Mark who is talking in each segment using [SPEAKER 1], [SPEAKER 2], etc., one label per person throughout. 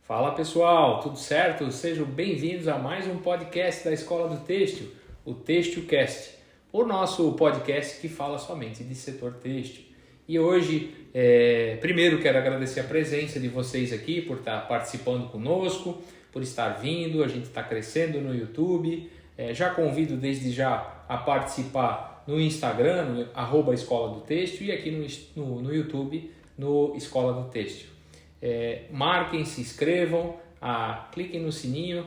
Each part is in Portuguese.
[SPEAKER 1] Fala pessoal, tudo certo? Sejam bem-vindos a mais um podcast da Escola do Têxtil, o TêxtilCast, o nosso podcast que fala somente de setor têxtil. E hoje, primeiro quero agradecer a presença de vocês aqui por estar participando conosco, por estar vindo, a gente está crescendo no YouTube. Já convido desde já a participar no Instagram, no @Escola do Têxtil, e aqui no YouTube, no Escola do Têxtil. Marquem, se inscrevam, cliquem no sininho.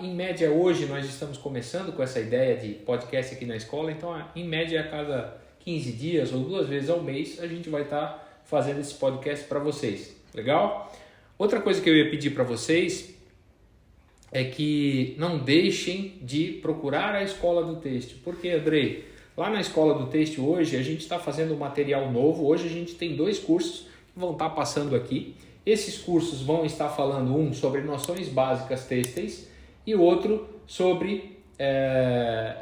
[SPEAKER 1] Em média hoje nós estamos começando com essa ideia de podcast aqui na escola, então em média a cada 15 dias ou 2 vezes ao mês a gente vai estar fazendo esse podcast para vocês, legal? Outra coisa que eu ia pedir para vocês é que não deixem de procurar a Escola do Têxtil. Porque, Andrei, lá na Escola do Têxtil hoje a gente está fazendo um material novo. Hoje a gente tem 2 cursos que vão estar passando aqui. Esses cursos vão estar falando um sobre noções básicas têxteis e o outro sobre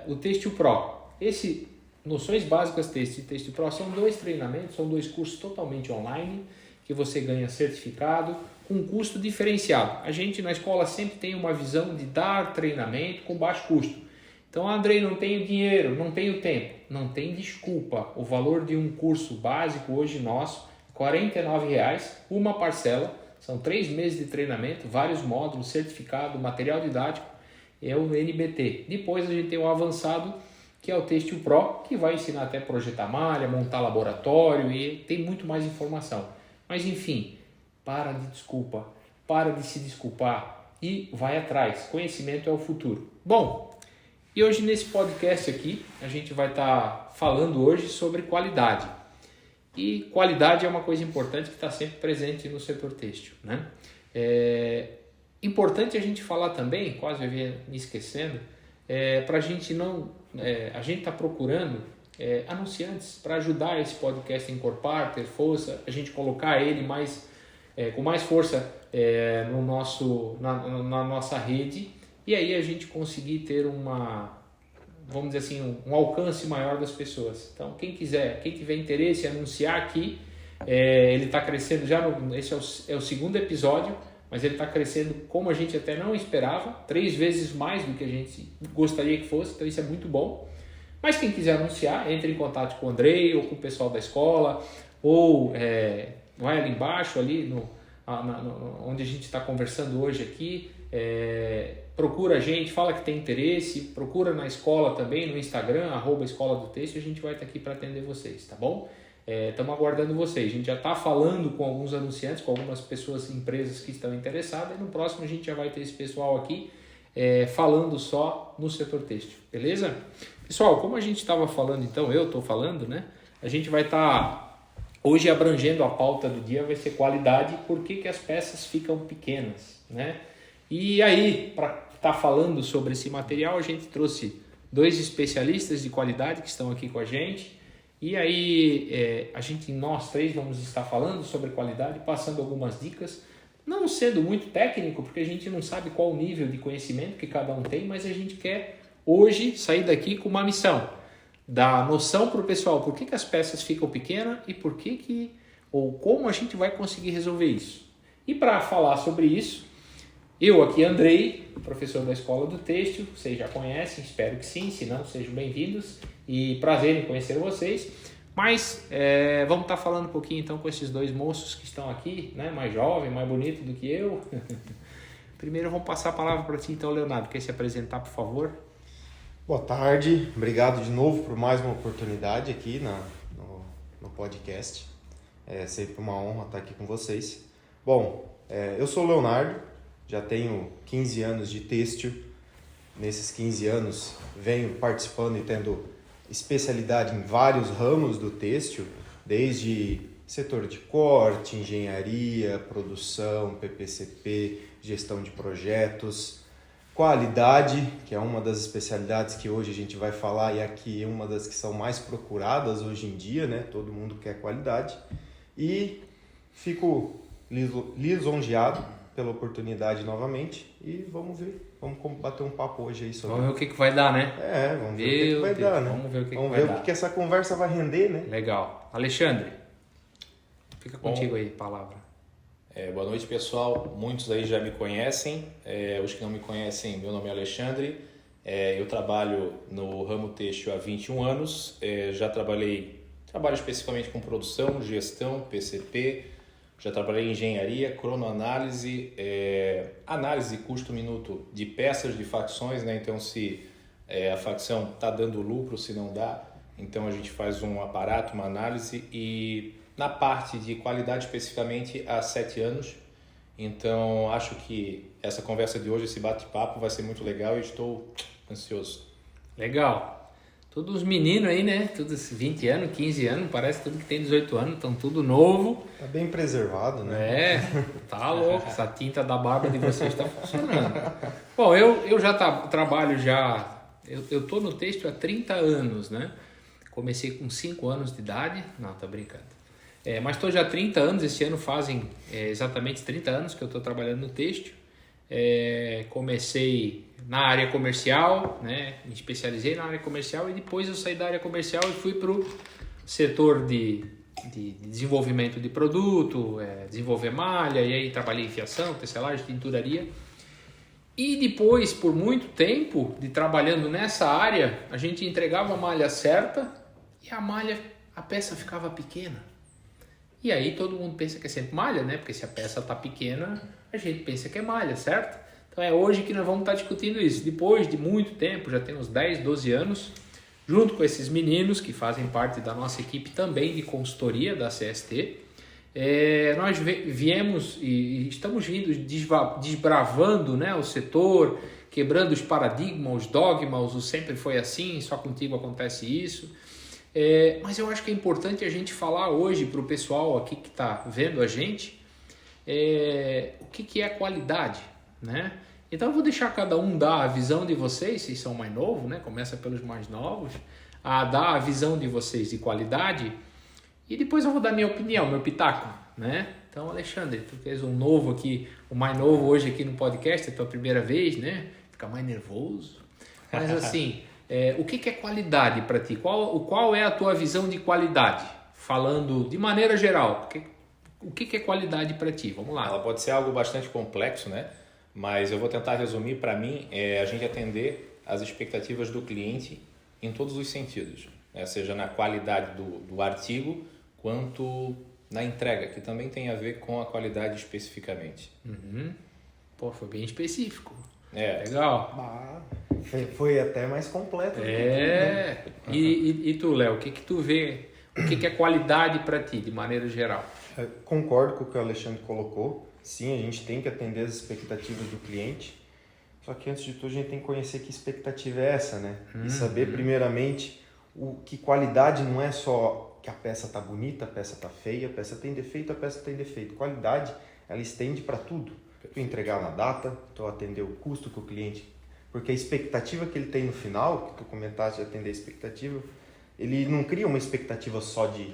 [SPEAKER 1] o Têxtil Pro. Esse noções básicas têxteis e Têxtil Pro são 2 treinamentos, são 2 cursos totalmente online que você ganha certificado com um custo diferenciado. A gente na escola sempre tem uma visão de dar treinamento com baixo custo. Então, Andrei, não tenho dinheiro, não tenho tempo. Não tem desculpa. O valor de um curso básico hoje nosso R$ 49,00, uma parcela, são 3 meses de treinamento, vários módulos, certificado, material didático, é o NBT. Depois a gente tem o avançado, que é o Têxtil Pro, que vai ensinar até projetar malha, montar laboratório e tem muito mais informação. Mas enfim, para de desculpa, para de se desculpar e vai atrás. Conhecimento é o futuro. Bom, e hoje nesse podcast aqui, a gente vai estar falando hoje sobre qualidade. E qualidade é uma coisa importante que está sempre presente no setor têxtil, né? Importante a gente falar também, quase eu ia me esquecendo, para a gente não... a gente está procurando anunciantes para ajudar esse podcast a encorpar, ter força, a gente colocar ele com mais força na nossa rede e aí a gente conseguir ter vamos dizer assim, um alcance maior das pessoas. Então, quem tiver interesse em anunciar aqui, ele está crescendo esse é o 2º episódio, mas ele está crescendo como a gente até não esperava, 3 vezes mais do que a gente gostaria que fosse, então isso é muito bom. Mas quem quiser anunciar, entre em contato com o Andrei ou com o pessoal da escola, ou vai ali embaixo, ali onde a gente está conversando hoje aqui, procura a gente, fala que tem interesse, procura na escola também, no Instagram, @Escola do Têxtil, a gente vai estar aqui para atender vocês, tá bom? Estamos aguardando vocês, a gente já está falando com alguns anunciantes, com algumas pessoas, empresas que estão interessadas, e no próximo a gente já vai ter esse pessoal aqui falando só no setor têxtil, beleza? Pessoal, como a gente estava falando, então, eu estou falando, né? A gente vai estar hoje abrangendo a pauta do dia, vai ser qualidade, por que as peças ficam pequenas, né? E aí, para estar falando sobre esse material, a gente trouxe 2 especialistas de qualidade que estão aqui com a gente. E aí, nós 3 vamos estar falando sobre qualidade, passando algumas dicas, não sendo muito técnico, porque a gente não sabe qual o nível de conhecimento que cada um tem, mas a gente quer hoje sair daqui com uma missão, dar noção para o pessoal por que as peças ficam pequenas e ou como a gente vai conseguir resolver isso. E para falar sobre isso, eu aqui, Andrei, professor da Escola do Têxtil, vocês já conhecem, espero que sim, se não, sejam bem-vindos e prazer em conhecer vocês. Mas vamos estar falando um pouquinho então com esses 2 moços que estão aqui, né? Mais jovem, mais bonito do que eu. Primeiro vamos passar a palavra para ti então, Leonardo, quer se apresentar, por favor?
[SPEAKER 2] Boa tarde, obrigado de novo por mais uma oportunidade aqui no podcast. É sempre uma honra estar aqui com vocês. Bom, eu sou o Leonardo, já tenho 15 anos de têxtil. Nesses 15 anos venho participando e tendo especialidade em vários ramos do têxtil, desde setor de corte, engenharia, produção, PPCP, gestão de projetos, qualidade, que é uma das especialidades que hoje a gente vai falar e aqui é uma das que são mais procuradas hoje em dia, né? Todo mundo quer qualidade. E fico lisonjeado pela oportunidade novamente e vamos bater um papo hoje aí sobre...
[SPEAKER 1] Vamos ver o que vai dar, né?
[SPEAKER 2] Vamos ver o que vai dar, né?
[SPEAKER 1] Vamos ver o que
[SPEAKER 2] vamos
[SPEAKER 1] vai
[SPEAKER 2] ver
[SPEAKER 1] dar.
[SPEAKER 2] O que essa conversa vai render, né?
[SPEAKER 1] Legal. Alexandre, fica contigo aí, palavra.
[SPEAKER 3] Boa noite, pessoal. Muitos aí já me conhecem. Os que não me conhecem, meu nome é Alexandre. Eu trabalho no ramo têxtil há 21 anos. Trabalho especificamente com produção, gestão, PCP. Já trabalhei em engenharia, cronoanálise, análise custo-minuto de peças, de facções, né? Então, se a facção está dando lucro, se não dá, então a gente faz um aparato, uma análise. E na parte de qualidade especificamente há 7 anos. Então, acho que essa conversa de hoje, esse bate-papo vai ser muito legal e estou ansioso.
[SPEAKER 1] Legal. Todos os meninos aí, né? Todos 20 anos, 15 anos, parece tudo que tem 18 anos, estão tudo novo.
[SPEAKER 2] Tá bem preservado, né?
[SPEAKER 1] Tá louco. Essa tinta da barba de vocês está funcionando. Bom, eu já trabalho já... Eu tô no têxtil há 30 anos, né? Comecei com 5 anos de idade. Não, tô brincando. Mas estou já há 30 anos, esse ano fazem exatamente 30 anos que eu estou trabalhando no têxtil. Comecei na área comercial, né? Me especializei na área comercial e depois eu saí da área comercial e fui para o setor de desenvolvimento de produto, desenvolver malha, e aí trabalhei em fiação, tecelagem, tinturaria. E depois, por muito tempo de trabalhando nessa área, a gente entregava a malha certa e a peça ficava pequena. E aí todo mundo pensa que é sempre malha, né? Porque se a peça está pequena, a gente pensa que é malha, certo? Então é hoje que nós vamos estar discutindo isso. Depois de muito tempo, já tem uns 10, 12 anos, junto com esses meninos que fazem parte da nossa equipe também de consultoria da CST, nós viemos e estamos vindo desbravando, né, o setor, quebrando os paradigmas, os dogmas, o sempre foi assim, só contigo acontece isso. Mas eu acho que é importante a gente falar hoje para o pessoal aqui que está vendo a gente o que é qualidade, né? Então eu vou deixar cada um dar a visão de vocês, vocês são mais novos, né? Começa pelos mais novos, a dar a visão de vocês de qualidade e depois eu vou dar minha opinião, meu pitaco, né? Então, Alexandre, tu és um novo aqui, o mais novo hoje aqui no podcast, é a tua primeira vez, né? Fica mais nervoso, mas assim... o que é qualidade para ti? Qual é a tua visão de qualidade? Falando de maneira geral, o que é qualidade para ti? Vamos lá.
[SPEAKER 3] Ela pode ser algo bastante complexo, né? Mas eu vou tentar resumir. Para mim, a gente atender as expectativas do cliente em todos os sentidos, né? Seja na qualidade do artigo, quanto na entrega, que também tem a ver com a qualidade especificamente.
[SPEAKER 1] Uhum. Pô, foi bem específico.
[SPEAKER 2] Legal. Foi até mais completo.
[SPEAKER 1] Né? E tu, Léo, o que tu vê? O que é qualidade para ti, de maneira geral?
[SPEAKER 2] Concordo com o que o Alexandre colocou. Sim, a gente tem que atender as expectativas do cliente. Só que antes de tudo a gente tem que conhecer que expectativa é essa, né? E saber primeiramente que qualidade não é só que a peça está bonita, a peça está feia, a peça tem defeito, a peça tem defeito. Qualidade, ela estende para tudo. Tu entregar na data, tu atender o custo que o cliente... Porque a expectativa que ele tem no final, que tu comentaste de atender a expectativa, ele não cria uma expectativa só de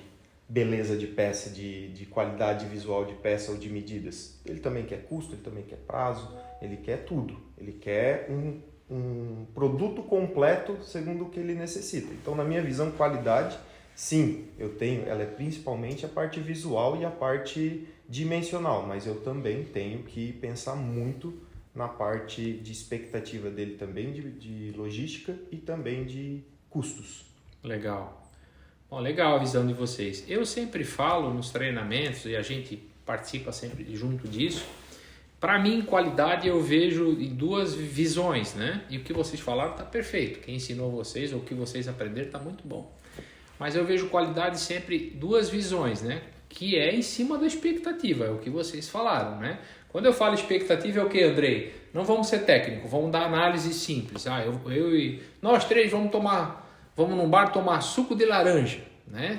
[SPEAKER 2] beleza de peça, de qualidade visual de peça ou de medidas. Ele também quer custo, ele também quer prazo, ele quer tudo. Ele quer um produto completo segundo o que ele necessita. Então, na minha visão, qualidade, sim, ela é principalmente a parte visual e a parte dimensional, mas eu também tenho que pensar muito na parte de expectativa dele também, de logística e também de custos.
[SPEAKER 1] Legal. Bom, legal a visão de vocês. Eu sempre falo nos treinamentos, e a gente participa sempre junto disso, para mim, qualidade eu vejo em duas visões, né? E o que vocês falaram está perfeito. Quem ensinou vocês ou o que vocês aprenderam está muito bom. Mas eu vejo qualidade sempre duas visões, né? Que é em cima da expectativa, é o que vocês falaram, né? Quando eu falo expectativa é o que, Andrei? Não vamos ser técnicos, vamos dar análise simples. Eu e nós três vamos num bar tomar suco de laranja, né?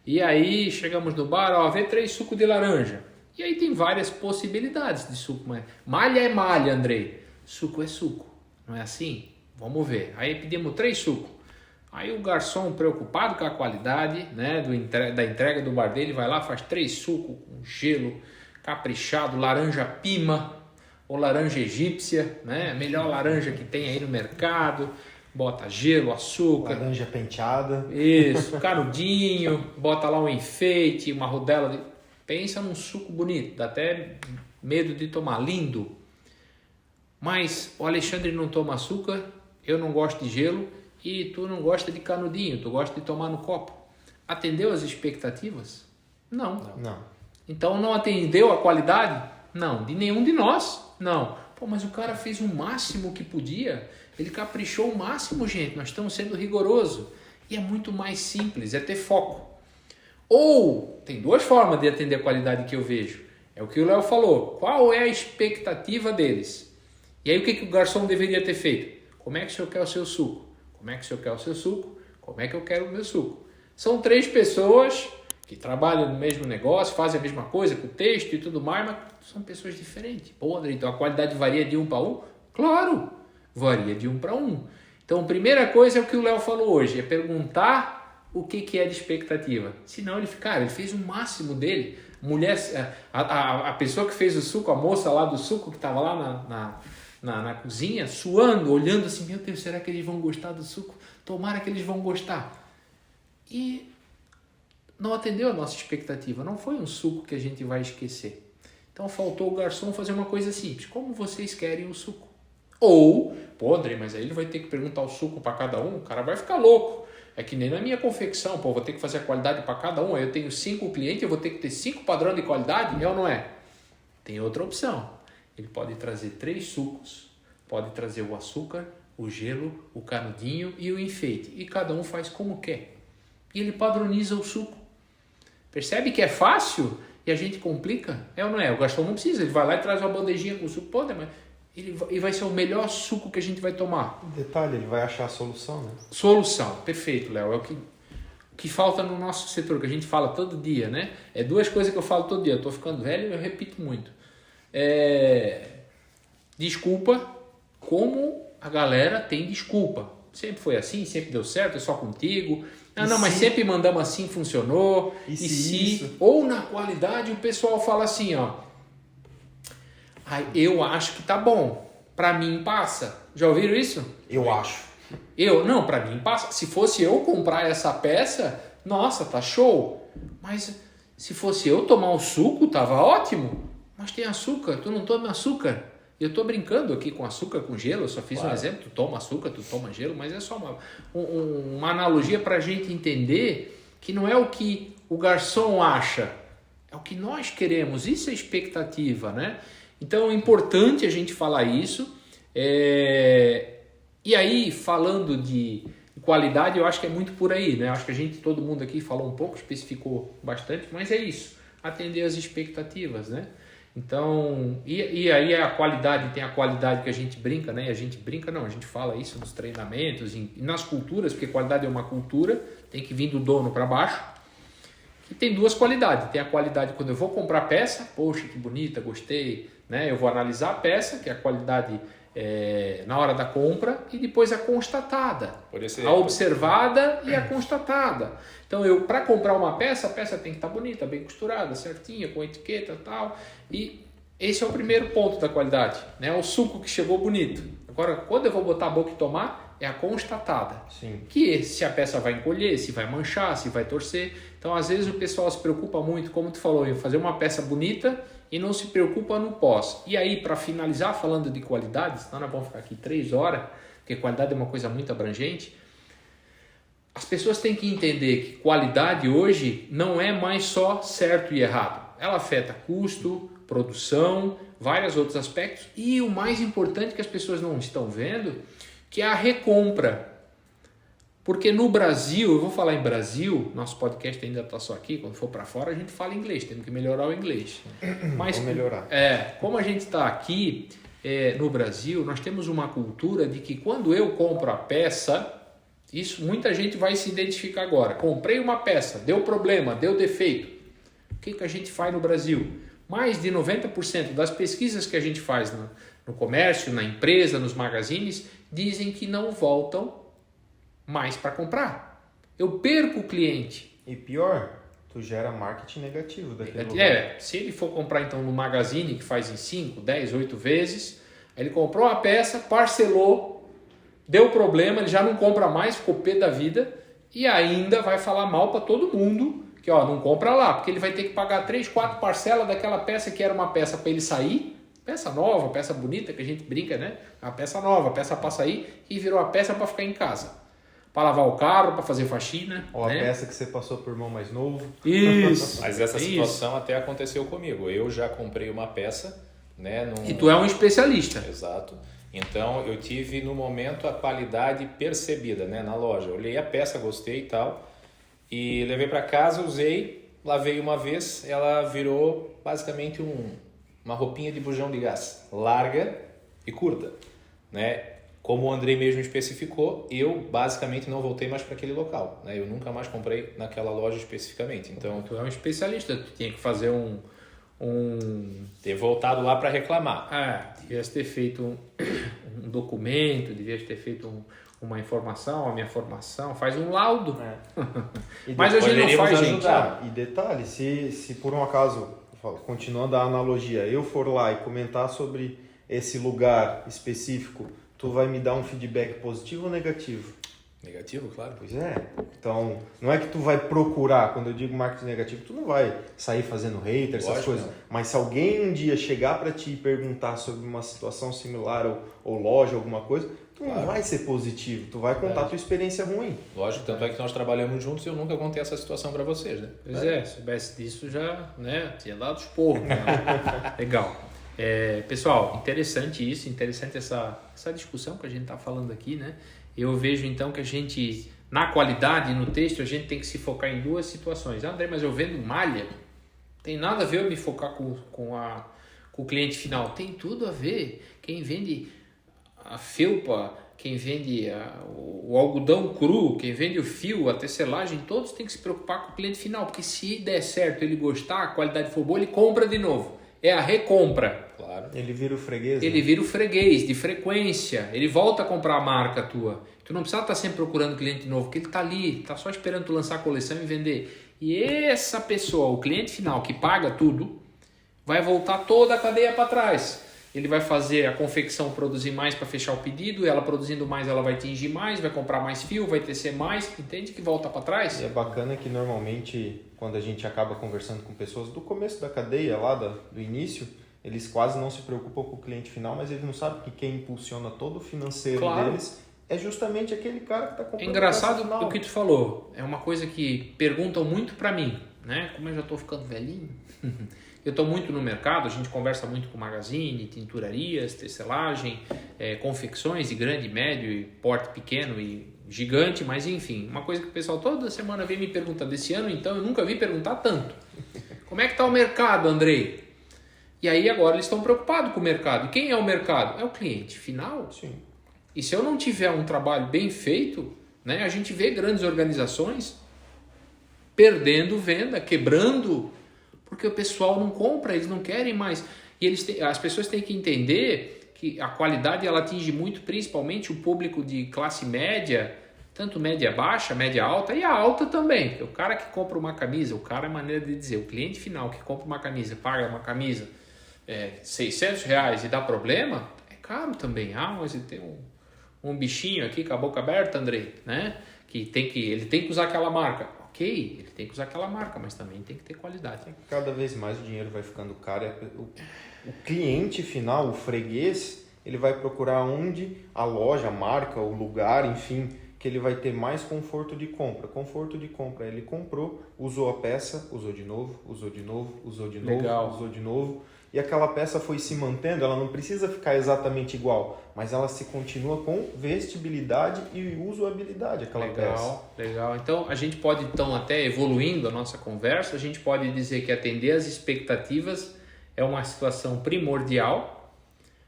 [SPEAKER 1] E aí chegamos no bar, vê 3 sucos de laranja. E aí tem várias possibilidades de suco, mas malha é malha, Andrei. Suco é suco, não é assim? Vamos ver. Aí pedimos 3 sucos. Aí o garçom, preocupado com a qualidade, né, da entrega do bar dele, vai lá, faz 3 sucos com gelo, caprichado, laranja pima ou laranja egípcia, né? A melhor laranja que tem aí no mercado. Bota gelo, açúcar.
[SPEAKER 2] Laranja penteada.
[SPEAKER 1] Isso, canudinho, bota lá um enfeite, uma rodela de... Pensa num suco bonito, dá até medo de tomar, lindo. Mas o Alexandre não toma açúcar, eu não gosto de gelo e tu não gosta de canudinho, tu gosta de tomar no copo. Atendeu as expectativas? Não. Então não atendeu a qualidade? Não. De nenhum de nós? Não. Pô, mas o cara fez o máximo que podia, ele caprichou o máximo, gente, nós estamos sendo rigorosos. E é muito mais simples, é ter foco. Ou, tem duas formas de atender a qualidade que eu vejo. É o que o Léo falou. Qual é a expectativa deles? E aí o que o garçom deveria ter feito? Como é que o senhor quer o seu suco? Como é que o senhor quer o seu suco? Como é que eu quero o meu suco? São 3 pessoas que trabalham no mesmo negócio, fazem a mesma coisa com o texto e tudo mais, mas são pessoas diferentes. Pô, André, então a qualidade varia de 1 para 1? Claro, varia de 1 para 1. Então a primeira coisa é o que o Léo falou hoje, é perguntar o que é de expectativa. Senão ele fica, ele fez o máximo dele. A pessoa que fez o suco, a moça lá do suco que estava lá na cozinha, suando, olhando assim, meu Deus, será que eles vão gostar do suco? Tomara que eles vão gostar. E não atendeu a nossa expectativa, não foi um suco que a gente vai esquecer. Então faltou o garçom fazer uma coisa simples, como vocês querem o suco? Ou, pô André, mas aí ele vai ter que perguntar o suco para cada um, o cara vai ficar louco. É que nem na minha confecção, pô, vou ter que fazer a qualidade para cada um, aí eu tenho 5 clientes, eu vou ter que ter 5 padrões de qualidade, é ou não é? Tem outra opção, ele pode trazer 3 sucos, pode trazer o açúcar, o gelo, o canudinho e o enfeite, e cada um faz como quer. E ele padroniza o suco. Percebe que é fácil e a gente complica? É ou não é? O garçom não precisa, ele vai lá e traz uma bandejinha com o suco, pô, mas ele vai ser o melhor suco que a gente vai tomar.
[SPEAKER 2] Detalhe, ele vai achar a solução, né?
[SPEAKER 1] Solução, perfeito, Léo. É o que falta no nosso setor, que a gente fala todo dia, né? É 2 coisas que eu falo todo dia. Eu tô ficando velho e eu repito muito. Desculpa, como a galera tem desculpa. Sempre foi assim, sempre deu certo, é só contigo. Mas sempre mandamos assim, funcionou.
[SPEAKER 2] E se isso?
[SPEAKER 1] Ou na qualidade o pessoal fala assim, ó. Eu acho que tá bom. Pra mim passa. Já ouviram isso?
[SPEAKER 2] Eu acho.
[SPEAKER 1] Não, pra mim passa. Se fosse eu comprar essa peça, nossa, tá show. Mas se fosse eu tomar o suco, tava ótimo. Mas tem açúcar, tu não toma açúcar. Eu tô brincando aqui com açúcar, com gelo, eu só fiz um exemplo. Tu toma açúcar, tu toma gelo, mas é só uma analogia pra gente entender que não é o que o garçom acha, é o que nós queremos. Isso é expectativa, né? Então é importante a gente falar isso. E aí, falando de qualidade, eu acho que é muito por aí, né? Eu acho que todo mundo aqui falou um pouco, especificou bastante, mas é isso, atender as expectativas, né? Então, e aí a qualidade, tem a qualidade que a gente brinca, né? A gente fala isso nos treinamentos e nas culturas, porque qualidade é uma cultura, tem que vir do dono para baixo. E tem 2 qualidades. Tem a qualidade quando eu vou comprar peça, poxa, que bonita, gostei, né? Eu vou analisar a peça, que é a qualidade na hora da compra, e depois a constatada, a observada e a constatada. Então, para comprar uma peça, a peça tem que estar bonita, bem costurada, certinha, com etiqueta e tal. E esse é o primeiro ponto da qualidade, né? O suco que chegou bonito. Agora, quando eu vou botar a boca e tomar, é a constatada.
[SPEAKER 2] Sim.
[SPEAKER 1] Que se a peça vai encolher, se vai manchar, se vai torcer. Então, às vezes o pessoal se preocupa muito, como tu falou, em fazer uma peça bonita e não se preocupa no pós. E aí, para finalizar falando de qualidade, senão nós vamos ficar aqui 3 horas, porque qualidade é uma coisa muito abrangente. As pessoas têm que entender que qualidade hoje não é mais só certo e errado. Ela afeta custo, produção, vários outros aspectos. E o mais importante que as pessoas não estão vendo, que é a recompra. Porque no Brasil, eu vou falar em Brasil, nosso podcast ainda está só aqui, quando for para fora a gente fala inglês, temos que melhorar o inglês. Mas,
[SPEAKER 2] vamos melhorar.
[SPEAKER 1] Como a gente está aqui no Brasil, nós temos uma cultura de que quando eu compro a peça, isso muita gente vai se identificar agora. Comprei uma peça, deu problema, deu defeito. O que a gente faz no Brasil? Mais de 90% das pesquisas que a gente faz no comércio, na empresa, nos magazines, dizem que não voltam mais para comprar. Eu perco o cliente.
[SPEAKER 2] E pior, tu gera marketing negativo daquele lugar.
[SPEAKER 1] Se ele for comprar então no magazine, que faz em 5, 10, 8 vezes, ele comprou a peça, parcelou, deu problema, ele já não compra mais, ficou pé da vida e ainda vai falar mal para todo mundo que não compra lá, porque ele vai ter que pagar 3, 4 parcelas daquela peça que era uma peça para ele sair, peça nova, peça bonita, que a gente brinca, né? Uma peça nova, peça para sair, e virou a peça para ficar em casa. Para lavar o carro, para fazer faxina.
[SPEAKER 2] Ou
[SPEAKER 1] né?
[SPEAKER 2] a peça que você passou por irmão mais novo.
[SPEAKER 1] Isso.
[SPEAKER 3] Mas essa situação até aconteceu comigo. Eu já comprei uma peça, né?
[SPEAKER 1] E tu é um especialista.
[SPEAKER 3] Exato. Então eu tive no momento a qualidade percebida, né? Na loja. Eu olhei a peça, gostei e tal. E levei para casa, usei, lavei uma vez, ela virou basicamente uma roupinha de bujão de gás. Larga e curta, né? Como o Andrei mesmo especificou, eu basicamente não voltei mais para aquele local, né? Eu nunca mais comprei naquela loja especificamente. Então,
[SPEAKER 1] tu é um especialista, tu tinha que fazer
[SPEAKER 3] ter voltado lá para reclamar.
[SPEAKER 1] devias ter feito um documento, devias ter feito uma informação, a minha formação, faz um laudo. Mas a gente não faz, gente.
[SPEAKER 2] E detalhe, se por um acaso, continuando a analogia, eu for lá e comentar sobre esse lugar específico, tu vai me dar um feedback positivo ou negativo?
[SPEAKER 3] Negativo, claro.
[SPEAKER 2] Pois é. Então, não é que tu vai procurar, quando eu digo marketing negativo, tu não vai sair fazendo hater, essas coisas. Não. Mas se alguém um dia chegar para ti e perguntar sobre uma situação similar ou loja, alguma coisa, tu não vai ser positivo, tu vai contar a tua experiência ruim.
[SPEAKER 3] Lógico, tanto é que nós trabalhamos juntos e eu nunca contei essa situação para vocês, né?
[SPEAKER 1] Pois se soubesse disso já, né, tinha dado os porros. Né? Legal. Pessoal, interessante isso, interessante essa discussão que a gente está falando aqui, né? Eu vejo então que a gente, na qualidade, no texto, a gente tem que se focar em duas situações. André, mas eu vendo malha, tem nada a ver eu me focar com o cliente final. Tem tudo a ver. Quem vende a felpa, quem vende o algodão cru, quem vende o fio, a tecelagem, todos têm que se preocupar com o cliente final, porque se der certo, ele gostar, a qualidade for boa, ele compra de novo. É a recompra.
[SPEAKER 3] Claro.
[SPEAKER 2] Ele vira o freguês.
[SPEAKER 1] Ele vira o freguês de frequência. Ele volta a comprar a marca tua. Tu não precisa estar sempre procurando cliente novo, porque ele está ali, está só esperando tu lançar a coleção e vender. E essa pessoa, o cliente final que paga tudo, vai voltar toda a cadeia para trás. Ele vai fazer a confecção produzir mais para fechar o pedido, ela produzindo mais, ela vai tingir mais, vai comprar mais fio, vai tecer mais, entende que volta para trás?
[SPEAKER 2] E é bacana que normalmente, quando a gente acaba conversando com pessoas do começo da cadeia, lá do início, eles quase não se preocupam com o cliente final, mas eles não sabem que quem impulsiona todo o financeiro deles é justamente aquele cara que está comprando.
[SPEAKER 1] É engraçado o que tu falou, é uma coisa que perguntam muito para mim, né? Como eu já estou ficando velhinho... Eu estou muito no mercado, a gente conversa muito com magazine, tinturarias, tecelagem, confecções de grande, médio, e porte pequeno e gigante, mas enfim, uma coisa que o pessoal toda semana vem me perguntando. Desse ano, então, eu nunca vi perguntar tanto. Como é que está o mercado, Andrei? E aí agora eles estão preocupados com o mercado. E quem é o mercado? É o cliente final.
[SPEAKER 2] Sim.
[SPEAKER 1] E se eu não tiver um trabalho bem feito, né, a gente vê grandes organizações perdendo venda, quebrando... Porque o pessoal não compra, eles não querem mais. E as pessoas têm que entender que a qualidade ela atinge muito, principalmente o público de classe média, tanto média baixa, média alta e a alta também. O cara que compra uma camisa, o cara é maneira de dizer, o cliente final que compra uma camisa, paga uma camisa R$600 e dá problema, é caro também. Mas ele tem um bichinho aqui com a boca aberta, Andrei, né? Ele tem que usar aquela marca. Ok, ele tem que usar aquela marca, mas também tem que ter qualidade.
[SPEAKER 2] Cada vez mais o dinheiro vai ficando caro. O cliente final, o freguês, ele vai procurar onde a loja, a marca, o lugar, enfim, que ele vai ter mais conforto de compra. Conforto de compra, ele comprou, usou a peça, usou de novo, usou de novo, usou de novo, usou de novo. E aquela peça foi se mantendo, ela não precisa ficar exatamente igual, mas ela se continua com vestibilidade e usabilidade, aquela peça.
[SPEAKER 1] Legal. Então, a gente pode, até evoluindo a nossa conversa, a gente pode dizer que atender às expectativas é uma situação primordial.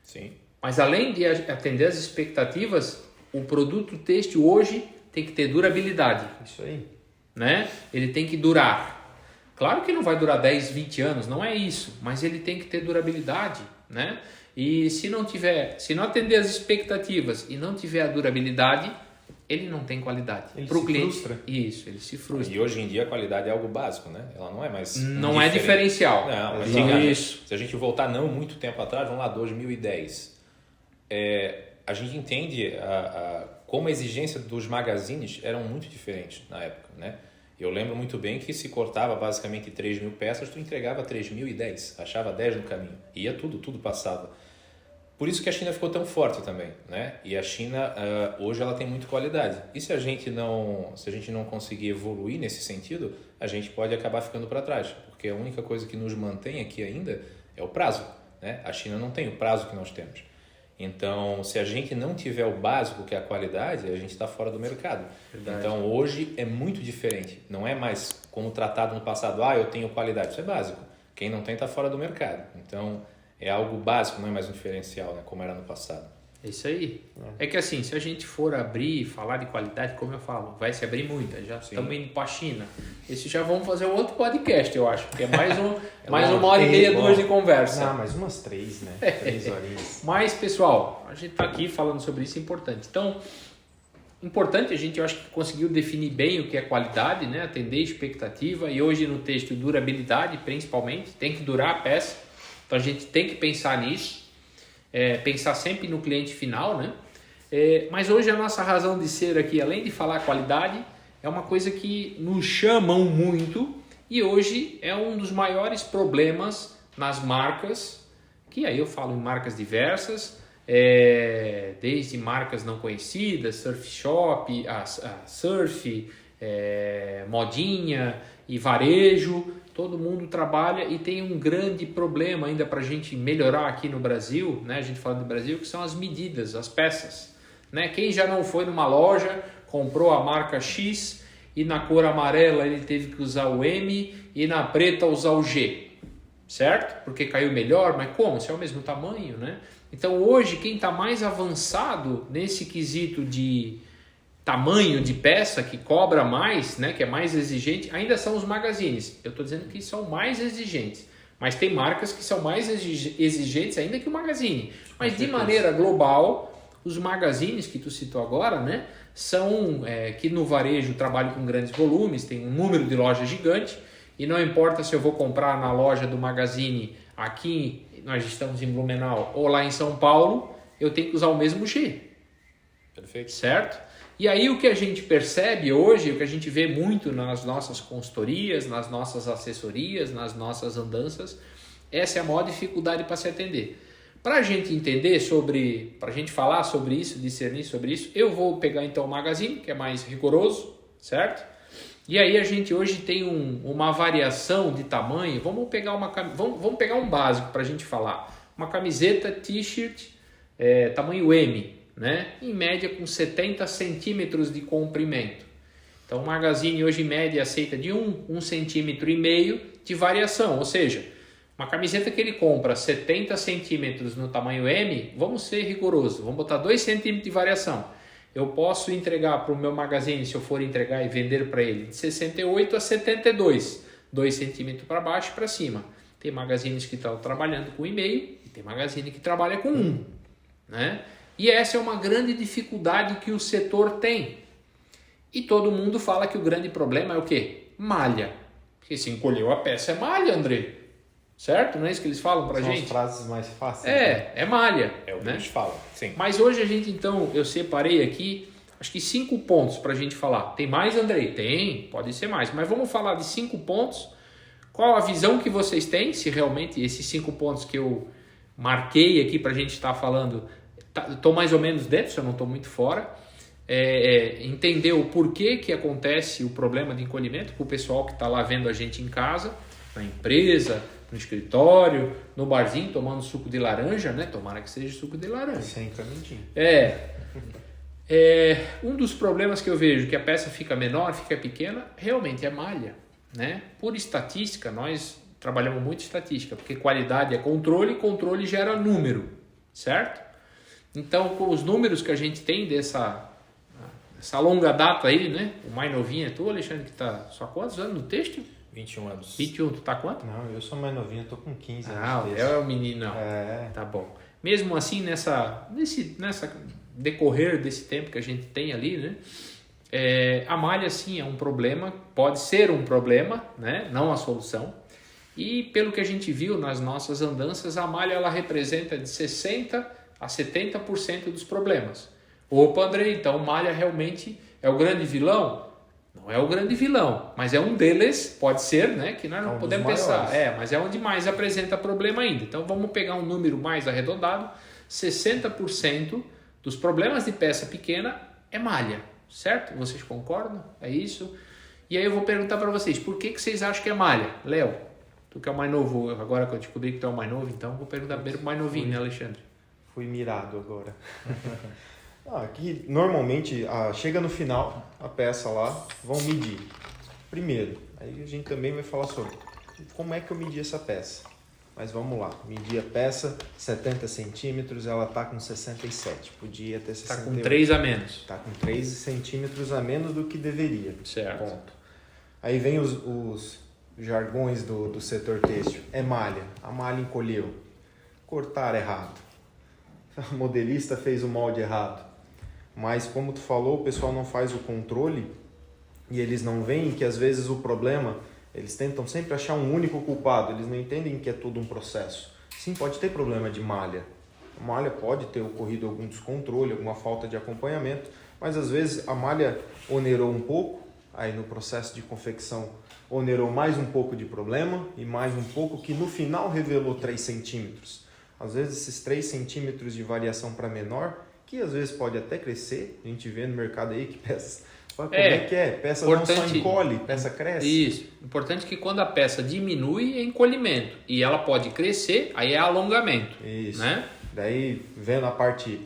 [SPEAKER 3] Sim.
[SPEAKER 1] Mas além de atender às expectativas, o produto têxtil hoje tem que ter durabilidade.
[SPEAKER 2] Isso aí.
[SPEAKER 1] Né? Ele tem que durar. Claro que não vai durar 10, 20 anos, não é isso, mas ele tem que ter durabilidade, né? E se não atender as expectativas e não tiver a durabilidade, ele não tem qualidade.
[SPEAKER 2] Ele
[SPEAKER 1] Pro
[SPEAKER 2] se
[SPEAKER 1] cliente,
[SPEAKER 2] frustra.
[SPEAKER 1] Isso, ele se frustra.
[SPEAKER 3] E hoje em dia a qualidade é algo básico, né? Ela não é mais
[SPEAKER 1] Não é diferencial.
[SPEAKER 3] Não, mas
[SPEAKER 1] Isso.
[SPEAKER 3] Se a gente voltar não muito tempo atrás, vamos lá, 2010, a gente entende como a exigência dos magazines eram muito diferentes na época, né? Eu lembro muito bem que se cortava basicamente 3.000 peças, tu entregava 3.010, achava 10 no caminho. Ia tudo passava. Por isso que a China ficou tão forte também, né? E a China, hoje, ela tem muita qualidade. E se a gente não conseguir evoluir nesse sentido, a gente pode acabar ficando para trás. Porque a única coisa que nos mantém aqui ainda é o prazo, né? A China não tem o prazo que nós temos. Então, se a gente não tiver o básico, que é a qualidade, a gente está fora do mercado. Verdade. Então, hoje é muito diferente. Não é mais como tratado no passado, eu tenho qualidade. Isso é básico. Quem não tem está fora do mercado. Então, é algo básico, não é mais um diferencial, né? Como era no passado.
[SPEAKER 1] É isso aí. É que assim, se a gente for abrir e falar de qualidade, como eu falo, vai se abrir muita. Já estamos indo para a China. Esse já vamos fazer um outro podcast, eu acho. Porque é mais, mais 1h30, 2 de conversa.
[SPEAKER 2] Não, mais umas 3, né? 3 horinhas.
[SPEAKER 1] Mas, pessoal, a gente está aqui falando sobre isso, é importante. Então, importante, eu acho que conseguiu definir bem o que é qualidade, né? Atender expectativa. E hoje no texto, durabilidade, principalmente. Tem que durar a peça. Então, a gente tem que pensar nisso. Pensar sempre no cliente final, né? Mas hoje a nossa razão de ser aqui, além de falar qualidade, é uma coisa que nos chamam muito e hoje é um dos maiores problemas nas marcas, que aí eu falo em marcas diversas, desde marcas não conhecidas, surf shop, a surf, modinha e varejo. Todo mundo trabalha e tem um grande problema ainda para a gente melhorar aqui no Brasil, né? A gente fala do Brasil, que são as medidas, as peças, né? Quem já não foi numa loja, comprou a marca X e na cor amarela ele teve que usar o M e na preta usar o G, certo? Porque caiu melhor, mas como? Se é o mesmo tamanho, né? Então hoje quem está mais avançado nesse quesito de tamanho de peça, que cobra mais, né, que é mais exigente, ainda são os magazines. Eu estou dizendo que são mais exigentes, mas tem marcas que são mais exigentes ainda que o magazine. Mas de maneira global, os magazines que tu citou agora, né, são que no varejo trabalham com grandes volumes, tem um número de lojas gigante, e não importa se eu vou comprar na loja do magazine aqui, nós estamos em Blumenau, ou lá em São Paulo, eu tenho que usar o mesmo G.
[SPEAKER 3] Perfeito.
[SPEAKER 1] Certo? E aí o que a gente percebe hoje, o que a gente vê muito nas nossas consultorias, nas nossas assessorias, nas nossas andanças, essa é a maior dificuldade para se atender. Para a gente entender para a gente falar sobre isso, discernir sobre isso, eu vou pegar então o magazine, que é mais rigoroso, certo? E aí a gente hoje tem uma variação de tamanho, vamos pegar um básico para a gente falar. Uma camiseta, t-shirt, tamanho M, né? Em média com 70 centímetros de comprimento. Então o magazine hoje em média aceita de 1,5 centímetro de variação, ou seja, uma camiseta que ele compra 70 centímetros no tamanho M, vamos ser rigorosos, vamos botar 2 centímetros de variação. Eu posso entregar para o meu magazine, se eu for entregar e vender para ele, de 68 a 72, 2 centímetros para baixo e para cima. Tem magazines que estão trabalhando com 1,5 e tem magazine que trabalha com 1, né? E essa é uma grande dificuldade que o setor tem. E todo mundo fala que o grande problema é o quê? Malha. Porque se encolheu a peça é malha, André. Certo? Não é isso que eles falam pra gente?
[SPEAKER 2] São as frases mais fáceis. Né?
[SPEAKER 1] É malha.
[SPEAKER 3] É o que
[SPEAKER 1] né?
[SPEAKER 3] eles falam, sim.
[SPEAKER 1] Mas hoje a gente, então, eu separei aqui, acho que 5 pontos pra gente falar. Tem mais, André? Tem, pode ser mais. Mas vamos falar de 5 pontos. Qual a visão que vocês têm? Se realmente esses 5 pontos que eu marquei aqui pra gente estar falando... Estou mais ou menos dentro, se eu não estou muito fora. Entender o porquê que acontece o problema de encolhimento para o pessoal que está lá vendo a gente em casa, na empresa, no escritório, no barzinho, tomando suco de laranja, né? Tomara que seja suco de laranja.
[SPEAKER 2] Sem canudinho.
[SPEAKER 1] Um dos problemas que eu vejo, que a peça fica menor, fica pequena, realmente é malha, né? Por estatística, nós trabalhamos muito estatística, porque qualidade é controle, controle gera número, certo? Então, com os números que a gente tem dessa longa data aí, né? O mais novinho é tu, Alexandre, que tá só quantos anos no texto?
[SPEAKER 3] 21 anos.
[SPEAKER 1] 21, tu tá quanto?
[SPEAKER 2] Não, eu sou mais novinho, eu tô com 15 anos.
[SPEAKER 1] Ah, o Léo é o menino, não. Tá bom. Mesmo assim, nessa decorrer desse tempo que a gente tem ali, né? A malha, sim, é um problema, pode ser um problema, né? Não a solução. E pelo que a gente viu nas nossas andanças, a malha ela representa de 60% a 70% dos problemas. Opa, André, então malha realmente é o grande vilão? Não é o grande vilão, mas é um deles, pode ser, né? Que nós não
[SPEAKER 2] um
[SPEAKER 1] podemos
[SPEAKER 2] dos
[SPEAKER 1] pensar.
[SPEAKER 2] maiores.
[SPEAKER 1] Mas é onde mais apresenta problema ainda. Então vamos pegar um número mais arredondado: 60% dos problemas de peça pequena é malha, certo? Vocês concordam? É isso? E aí eu vou perguntar para vocês, por que vocês acham que é malha? Léo, tu que é o mais novo, agora que eu descobri que tu é o mais novo, então vou perguntar primeiro pro mais novinho, né, Alexandre?
[SPEAKER 2] Fui mirado agora. Aqui, normalmente, chega no final, a peça lá, vão medir. Primeiro, aí a gente também vai falar sobre como é que eu medi essa peça. Mas vamos lá, medi a peça, 70 centímetros, ela está com 67, podia ter 68.
[SPEAKER 1] Está com 3 a menos.
[SPEAKER 2] Está com 3 centímetros a menos do que deveria.
[SPEAKER 1] Certo.
[SPEAKER 2] Ponto. Aí vem os jargões do setor têxtil. É malha, a malha encolheu. Cortar errado. O modelista fez o molde errado. Mas como tu falou, o pessoal não faz o controle e eles não veem que às vezes o problema, eles tentam sempre achar um único culpado, eles não entendem que é tudo um processo. Sim, pode ter problema de malha. A malha pode ter ocorrido algum descontrole, alguma falta de acompanhamento, mas às vezes a malha onerou um pouco, aí no processo de confecção onerou mais um pouco de problema e mais um pouco que no final revelou 3 centímetros. Às vezes esses 3 centímetros de variação para menor, que às vezes pode até crescer, a gente vê no mercado aí que peças... Como é que é? Peça não só encolhe, peça cresce.
[SPEAKER 1] Isso. Importante que quando a peça diminui é encolhimento e ela pode crescer, aí é alongamento.
[SPEAKER 2] Isso.
[SPEAKER 1] Né?
[SPEAKER 2] Daí vendo a parte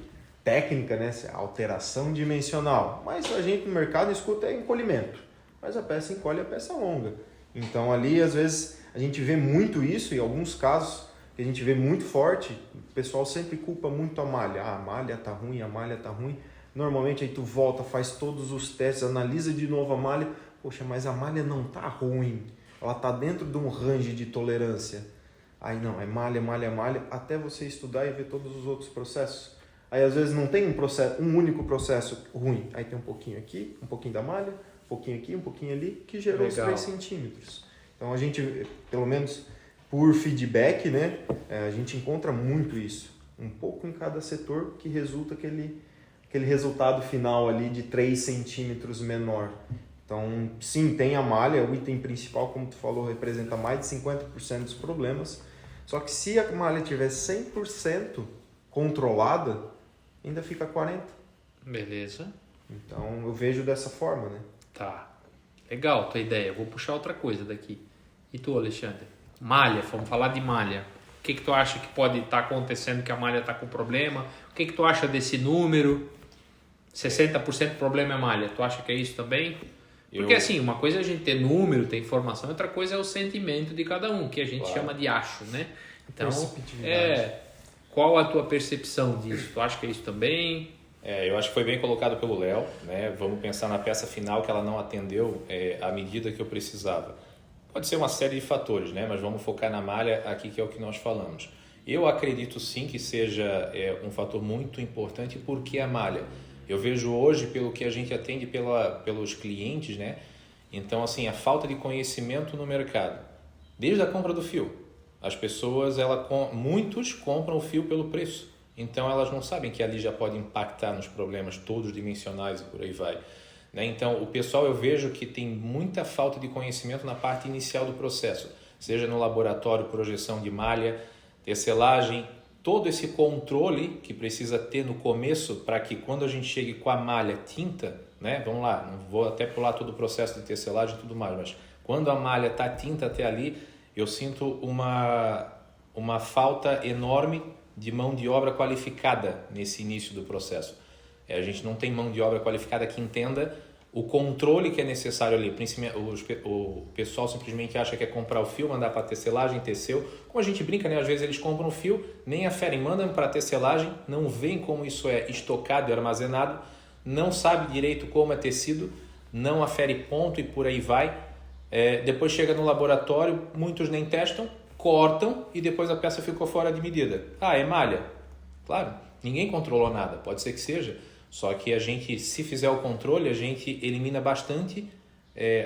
[SPEAKER 2] técnica, né? Alteração dimensional. Mas a gente no mercado escuta encolhimento. Mas a peça encolhe, a peça alonga. Então ali às vezes a gente vê muito isso, em alguns casos que a gente vê muito forte, o pessoal sempre culpa muito a malha. A malha tá ruim, a malha tá ruim. Normalmente aí tu volta, faz todos os testes, analisa de novo a malha. Poxa, mas a malha não tá ruim. Ela tá dentro de um range de tolerância. Aí não, é malha, malha, malha, até você estudar e ver todos os outros processos. Aí às vezes não tem um único processo ruim. Aí tem um pouquinho aqui, um pouquinho da malha, um pouquinho aqui, um pouquinho ali, que gerou os 3 centímetros. Então a gente, pelo menos por feedback, né, a gente encontra muito isso. Um pouco em cada setor que resulta aquele resultado final ali de 3 centímetros menor. Então, sim, tem a malha, o item principal, como tu falou, representa mais de 50% dos problemas. Só que se a malha estiver 100% controlada, ainda fica 40%.
[SPEAKER 1] Beleza.
[SPEAKER 2] Então, eu vejo dessa forma, né?
[SPEAKER 1] Tá. Legal tua ideia. Vou puxar outra coisa daqui. E tu, Alexandre? Malha, vamos falar de malha. O que tu acha que pode estar acontecendo que a malha está com problema? O que tu acha desse número? 60% do problema é malha. Tu acha que é isso também? Porque assim, uma coisa é a gente ter número, ter informação, outra coisa é o sentimento de cada um, que a gente chama de acho, né? Então, qual a tua percepção disso? Tu acha que é isso também?
[SPEAKER 3] Eu acho que foi bem colocado pelo Léo, né? Vamos pensar na peça final que ela não atendeu à medida que eu precisava. Pode ser uma série de fatores, né? Mas vamos focar na malha aqui, que é o que nós falamos. Eu acredito sim que seja um fator muito importante, porque a malha... Eu vejo hoje, pelo que a gente atende pelos clientes, né? Então, assim, a falta de conhecimento no mercado. Desde a compra do fio. As pessoas, muitos compram o fio pelo preço. Então, elas não sabem que ali já pode impactar nos problemas todos dimensionais e por aí vai. Né? Então, o pessoal, eu vejo que tem muita falta de conhecimento na parte inicial do processo. Seja no laboratório, projeção de malha, tecelagem, todo esse controle que precisa ter no começo para que quando a gente chegue com a malha tinta, né? Vamos lá, não vou até pular todo o processo de tecelagem e tudo mais, mas quando a malha está tinta até ali, eu sinto uma falta enorme de mão de obra qualificada nesse início do processo. A gente não tem mão de obra qualificada que entenda o controle que é necessário ali. O pessoal simplesmente acha que é comprar o fio, mandar para a tecelagem, teceu. Como a gente brinca, né? Às vezes eles compram o fio, nem aferem, mandam para a tecelagem, não veem como isso é estocado e armazenado, não sabe direito como é tecido, não afere ponto e por aí vai. Depois chega no laboratório, muitos nem testam, cortam e depois a peça ficou fora de medida. É malha? Claro, ninguém controlou nada, pode ser que seja. Só que a gente, se fizer o controle, a gente elimina bastante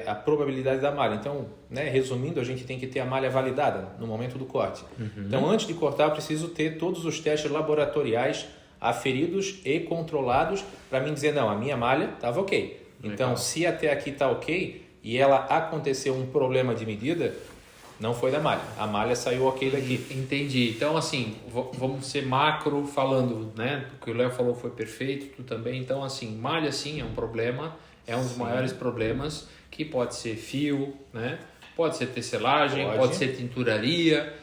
[SPEAKER 3] a probabilidade da malha. Então, né, resumindo, a gente tem que ter a malha validada no momento do corte. Então, antes de cortar, eu preciso ter todos os testes laboratoriais aferidos e controlados para mim dizer, não, a minha malha estava ok. Então,
[SPEAKER 1] Legal.
[SPEAKER 3] se até aqui está ok e ela aconteceu um problema de medida, não foi da malha. A malha saiu ok daqui.
[SPEAKER 1] Entendi. Então, assim, vamos ser macro falando, né? O que o Léo falou foi perfeito, tu também. Então, assim, malha sim é um problema, é um dos maiores problemas, que pode ser fio, né? Pode ser tecelagem, pode ser tinturaria,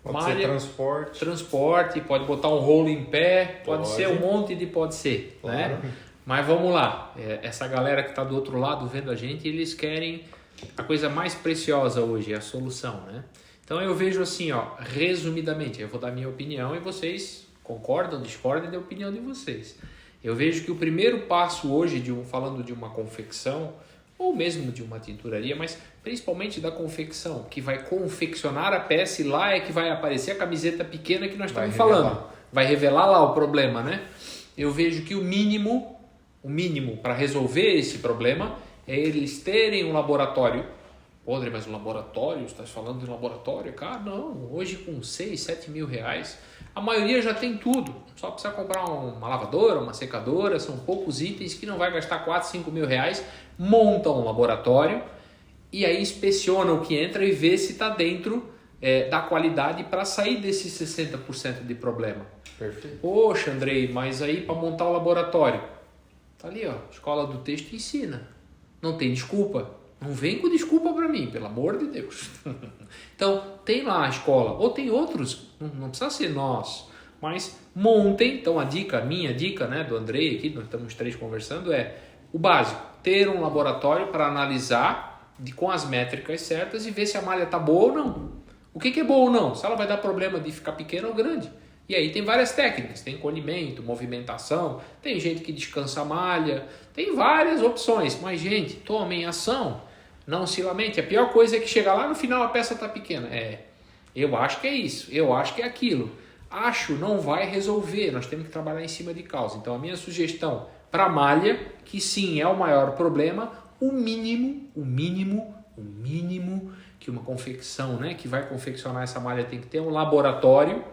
[SPEAKER 2] Pode
[SPEAKER 1] malha,
[SPEAKER 2] ser
[SPEAKER 1] transporte, pode botar um rolo em pé, pode ser um monte de pode ser,
[SPEAKER 2] Claro.
[SPEAKER 1] né? Mas vamos lá, essa galera que está do outro lado vendo a gente, eles querem a coisa mais preciosa hoje, é a solução, né? Então eu vejo assim, ó, resumidamente, eu vou dar minha opinião e vocês concordam, discordam da opinião de vocês. Eu vejo que o primeiro passo hoje, falando de uma confecção, ou mesmo de uma tinturaria, mas principalmente da confecção, que vai confeccionar a peça e lá é que vai aparecer a camiseta pequena que nós estamos falando. Vai revelar lá o problema, né? Eu vejo que o mínimo para resolver esse problema é eles terem um laboratório. Pô, André, mas um laboratório? Você está falando de um laboratório? Cara, não. Hoje com 6, 7 mil reais, a maioria já tem tudo. Só precisa comprar uma lavadora, uma secadora, são poucos itens que não vai gastar 4, 5 mil reais. Monta um laboratório e aí inspeciona o que entra e vê se está dentro da qualidade para sair desses 60% de problema.
[SPEAKER 2] Perfeito.
[SPEAKER 1] Poxa, Andrei, mas aí para montar o laboratório, tá ali, ó, Escola do Texto ensina. Não tem desculpa. Não vem com desculpa para mim, pelo amor de Deus. Então, tem lá a escola, ou tem outros, não precisa ser nós, mas montem. Então, minha dica, né, do Andrei aqui, nós estamos 3 conversando, é o básico, ter um laboratório para analisar com as métricas certas e ver se a malha tá boa ou não. O que é boa ou não? Se ela vai dar problema de ficar pequena ou grande. E aí tem várias técnicas, tem colhimento, movimentação, tem gente que descansa a malha, tem várias opções. Mas, gente, tomem ação, não se lamente. A pior coisa é que chega lá no final a peça está pequena. Eu acho que é isso, eu acho que é aquilo. Acho não vai resolver, nós temos que trabalhar em cima de causa. Então a minha sugestão para a malha, que sim é o maior problema, o mínimo que uma confecção, né, que vai confeccionar essa malha tem que ter um laboratório,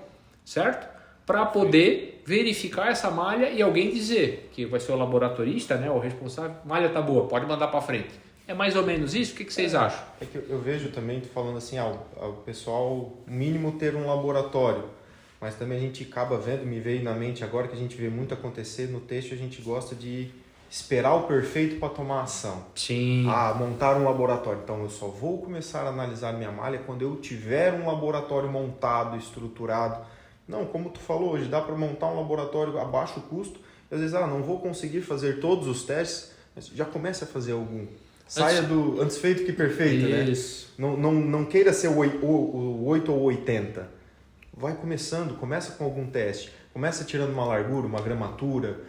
[SPEAKER 1] certo? Para poder verificar essa malha e alguém dizer que vai ser o laboratorista, né, o responsável, malha tá boa, pode mandar para frente. É mais ou menos isso? O que vocês acham?
[SPEAKER 2] É que eu vejo também, tu falando assim, o pessoal, mínimo ter um laboratório, mas também a gente acaba vendo, me veio na mente agora que a gente vê muito acontecer no texto, a gente gosta de esperar o perfeito para tomar ação.
[SPEAKER 1] Sim.
[SPEAKER 2] Montar um laboratório. Então eu só vou começar a analisar minha malha quando eu tiver um laboratório montado, estruturado. Não, como tu falou hoje, dá para montar um laboratório a baixo custo. E às vezes, não vou conseguir fazer todos os testes, mas já comece a fazer algum. Saia do antes feito que perfeito,
[SPEAKER 1] Isso.
[SPEAKER 2] né? Não queira ser o 8 ou 80. Vai começando, começa com algum teste. Começa tirando uma largura, uma gramatura.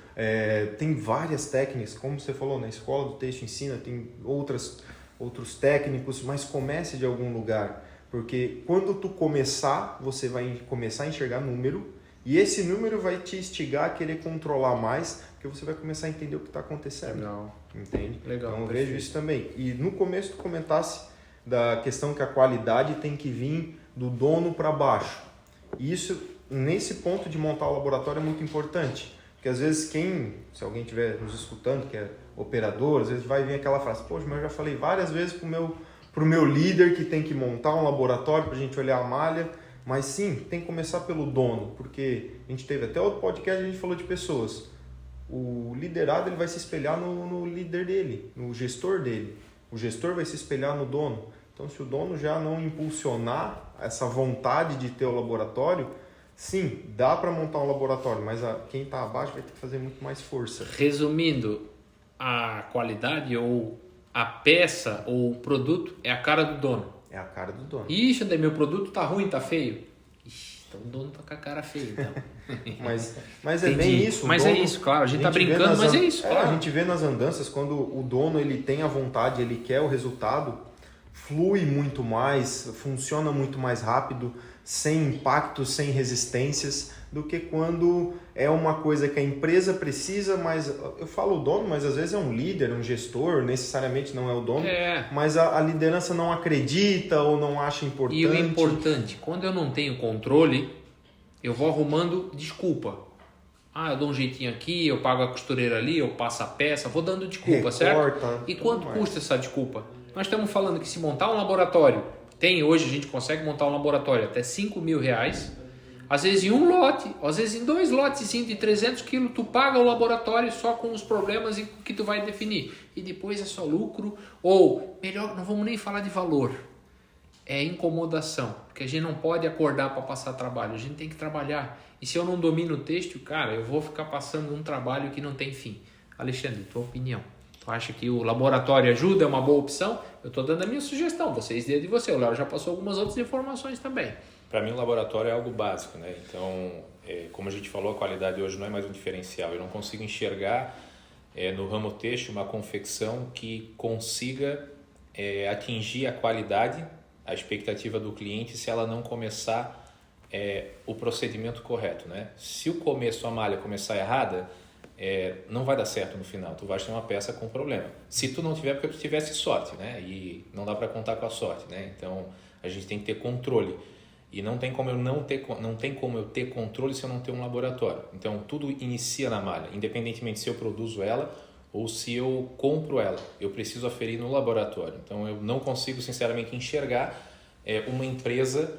[SPEAKER 2] Tem várias técnicas, como você falou, na escola do texto ensina, tem outros técnicos, mas comece de algum lugar. Porque quando tu começar, você vai começar a enxergar número e esse número vai te instigar a querer controlar mais, porque você vai começar a entender o que está acontecendo.
[SPEAKER 1] Legal.
[SPEAKER 2] Entende?
[SPEAKER 1] Legal.
[SPEAKER 2] Então eu vejo isso também. E no começo tu comentasse da questão que a qualidade tem que vir do dono para baixo. E isso, nesse ponto de montar o laboratório, é muito importante. Porque às vezes se alguém estiver nos escutando, que é operador, às vezes vai vir aquela frase, poxa, mas eu já falei várias vezes pro meu líder que tem que montar um laboratório para a gente olhar a malha. Mas sim, tem que começar pelo dono, porque a gente teve até outro podcast, a gente falou de pessoas. O liderado ele vai se espelhar no líder dele, no gestor dele. O gestor vai se espelhar no dono. Então, se o dono já não impulsionar essa vontade de ter o laboratório, sim, dá para montar um laboratório, mas quem está abaixo vai ter que fazer muito mais força.
[SPEAKER 1] Resumindo, a qualidade ou a peça ou o produto é a cara do dono.
[SPEAKER 2] É a cara do dono.
[SPEAKER 1] Ixi, André, meu produto tá ruim, tá feio. Ixi, então o dono tá com a cara feia, então.
[SPEAKER 2] mas é bem isso.
[SPEAKER 1] Mas
[SPEAKER 2] dono,
[SPEAKER 1] é isso, claro. A gente tá brincando, mas é isso, claro.
[SPEAKER 2] A gente vê nas andanças, quando o dono ele tem a vontade, ele quer o resultado, flui muito mais, funciona muito mais rápido, sem impactos, sem resistências, do que quando é uma coisa que a empresa precisa, mas eu falo o dono, mas às vezes é um líder, um gestor, necessariamente não é o dono, mas a liderança não acredita ou não acha importante.
[SPEAKER 1] E o importante, quando eu não tenho controle, eu vou arrumando desculpa. eu dou um jeitinho aqui, eu pago a costureira ali, eu passo a peça, vou dando desculpa, certo? E quanto custa essa desculpa? Nós estamos falando que se montar um laboratório, hoje a gente consegue montar um laboratório até R$5.000, às vezes em um lote, às vezes em 2 lotes de 300 quilos, tu paga o laboratório só com os problemas que tu vai definir. E depois é só lucro, ou melhor, não vamos nem falar de valor, é incomodação, porque a gente não pode acordar para passar trabalho, a gente tem que trabalhar. E se eu não domino o têxtil, cara, eu vou ficar passando um trabalho que não tem fim. Alexandre, tua opinião? Tu acha que o laboratório ajuda, é uma boa opção? Eu estou dando a minha sugestão, vocês dê de você. O Léo já passou algumas outras informações também.
[SPEAKER 3] Para mim, o laboratório é algo básico, né? Então, como a gente falou, a qualidade hoje não é mais um diferencial. Eu não consigo enxergar no ramo têxtil uma confecção que consiga atingir a qualidade, a expectativa do cliente, se ela não começar o procedimento correto, né? Se o começo, a malha começar errada, não vai dar certo no final. Tu vai ter uma peça com problema. Se tu não tiver, porque tu tivesse sorte, né? E não dá para contar com a sorte, né? Então, a gente tem que ter controle. E não tem como eu ter controle se eu não ter um laboratório. Então, tudo inicia na malha, independentemente se eu produzo ela ou se eu compro ela. Eu preciso aferir no laboratório. Então, eu não consigo, sinceramente, enxergar uma empresa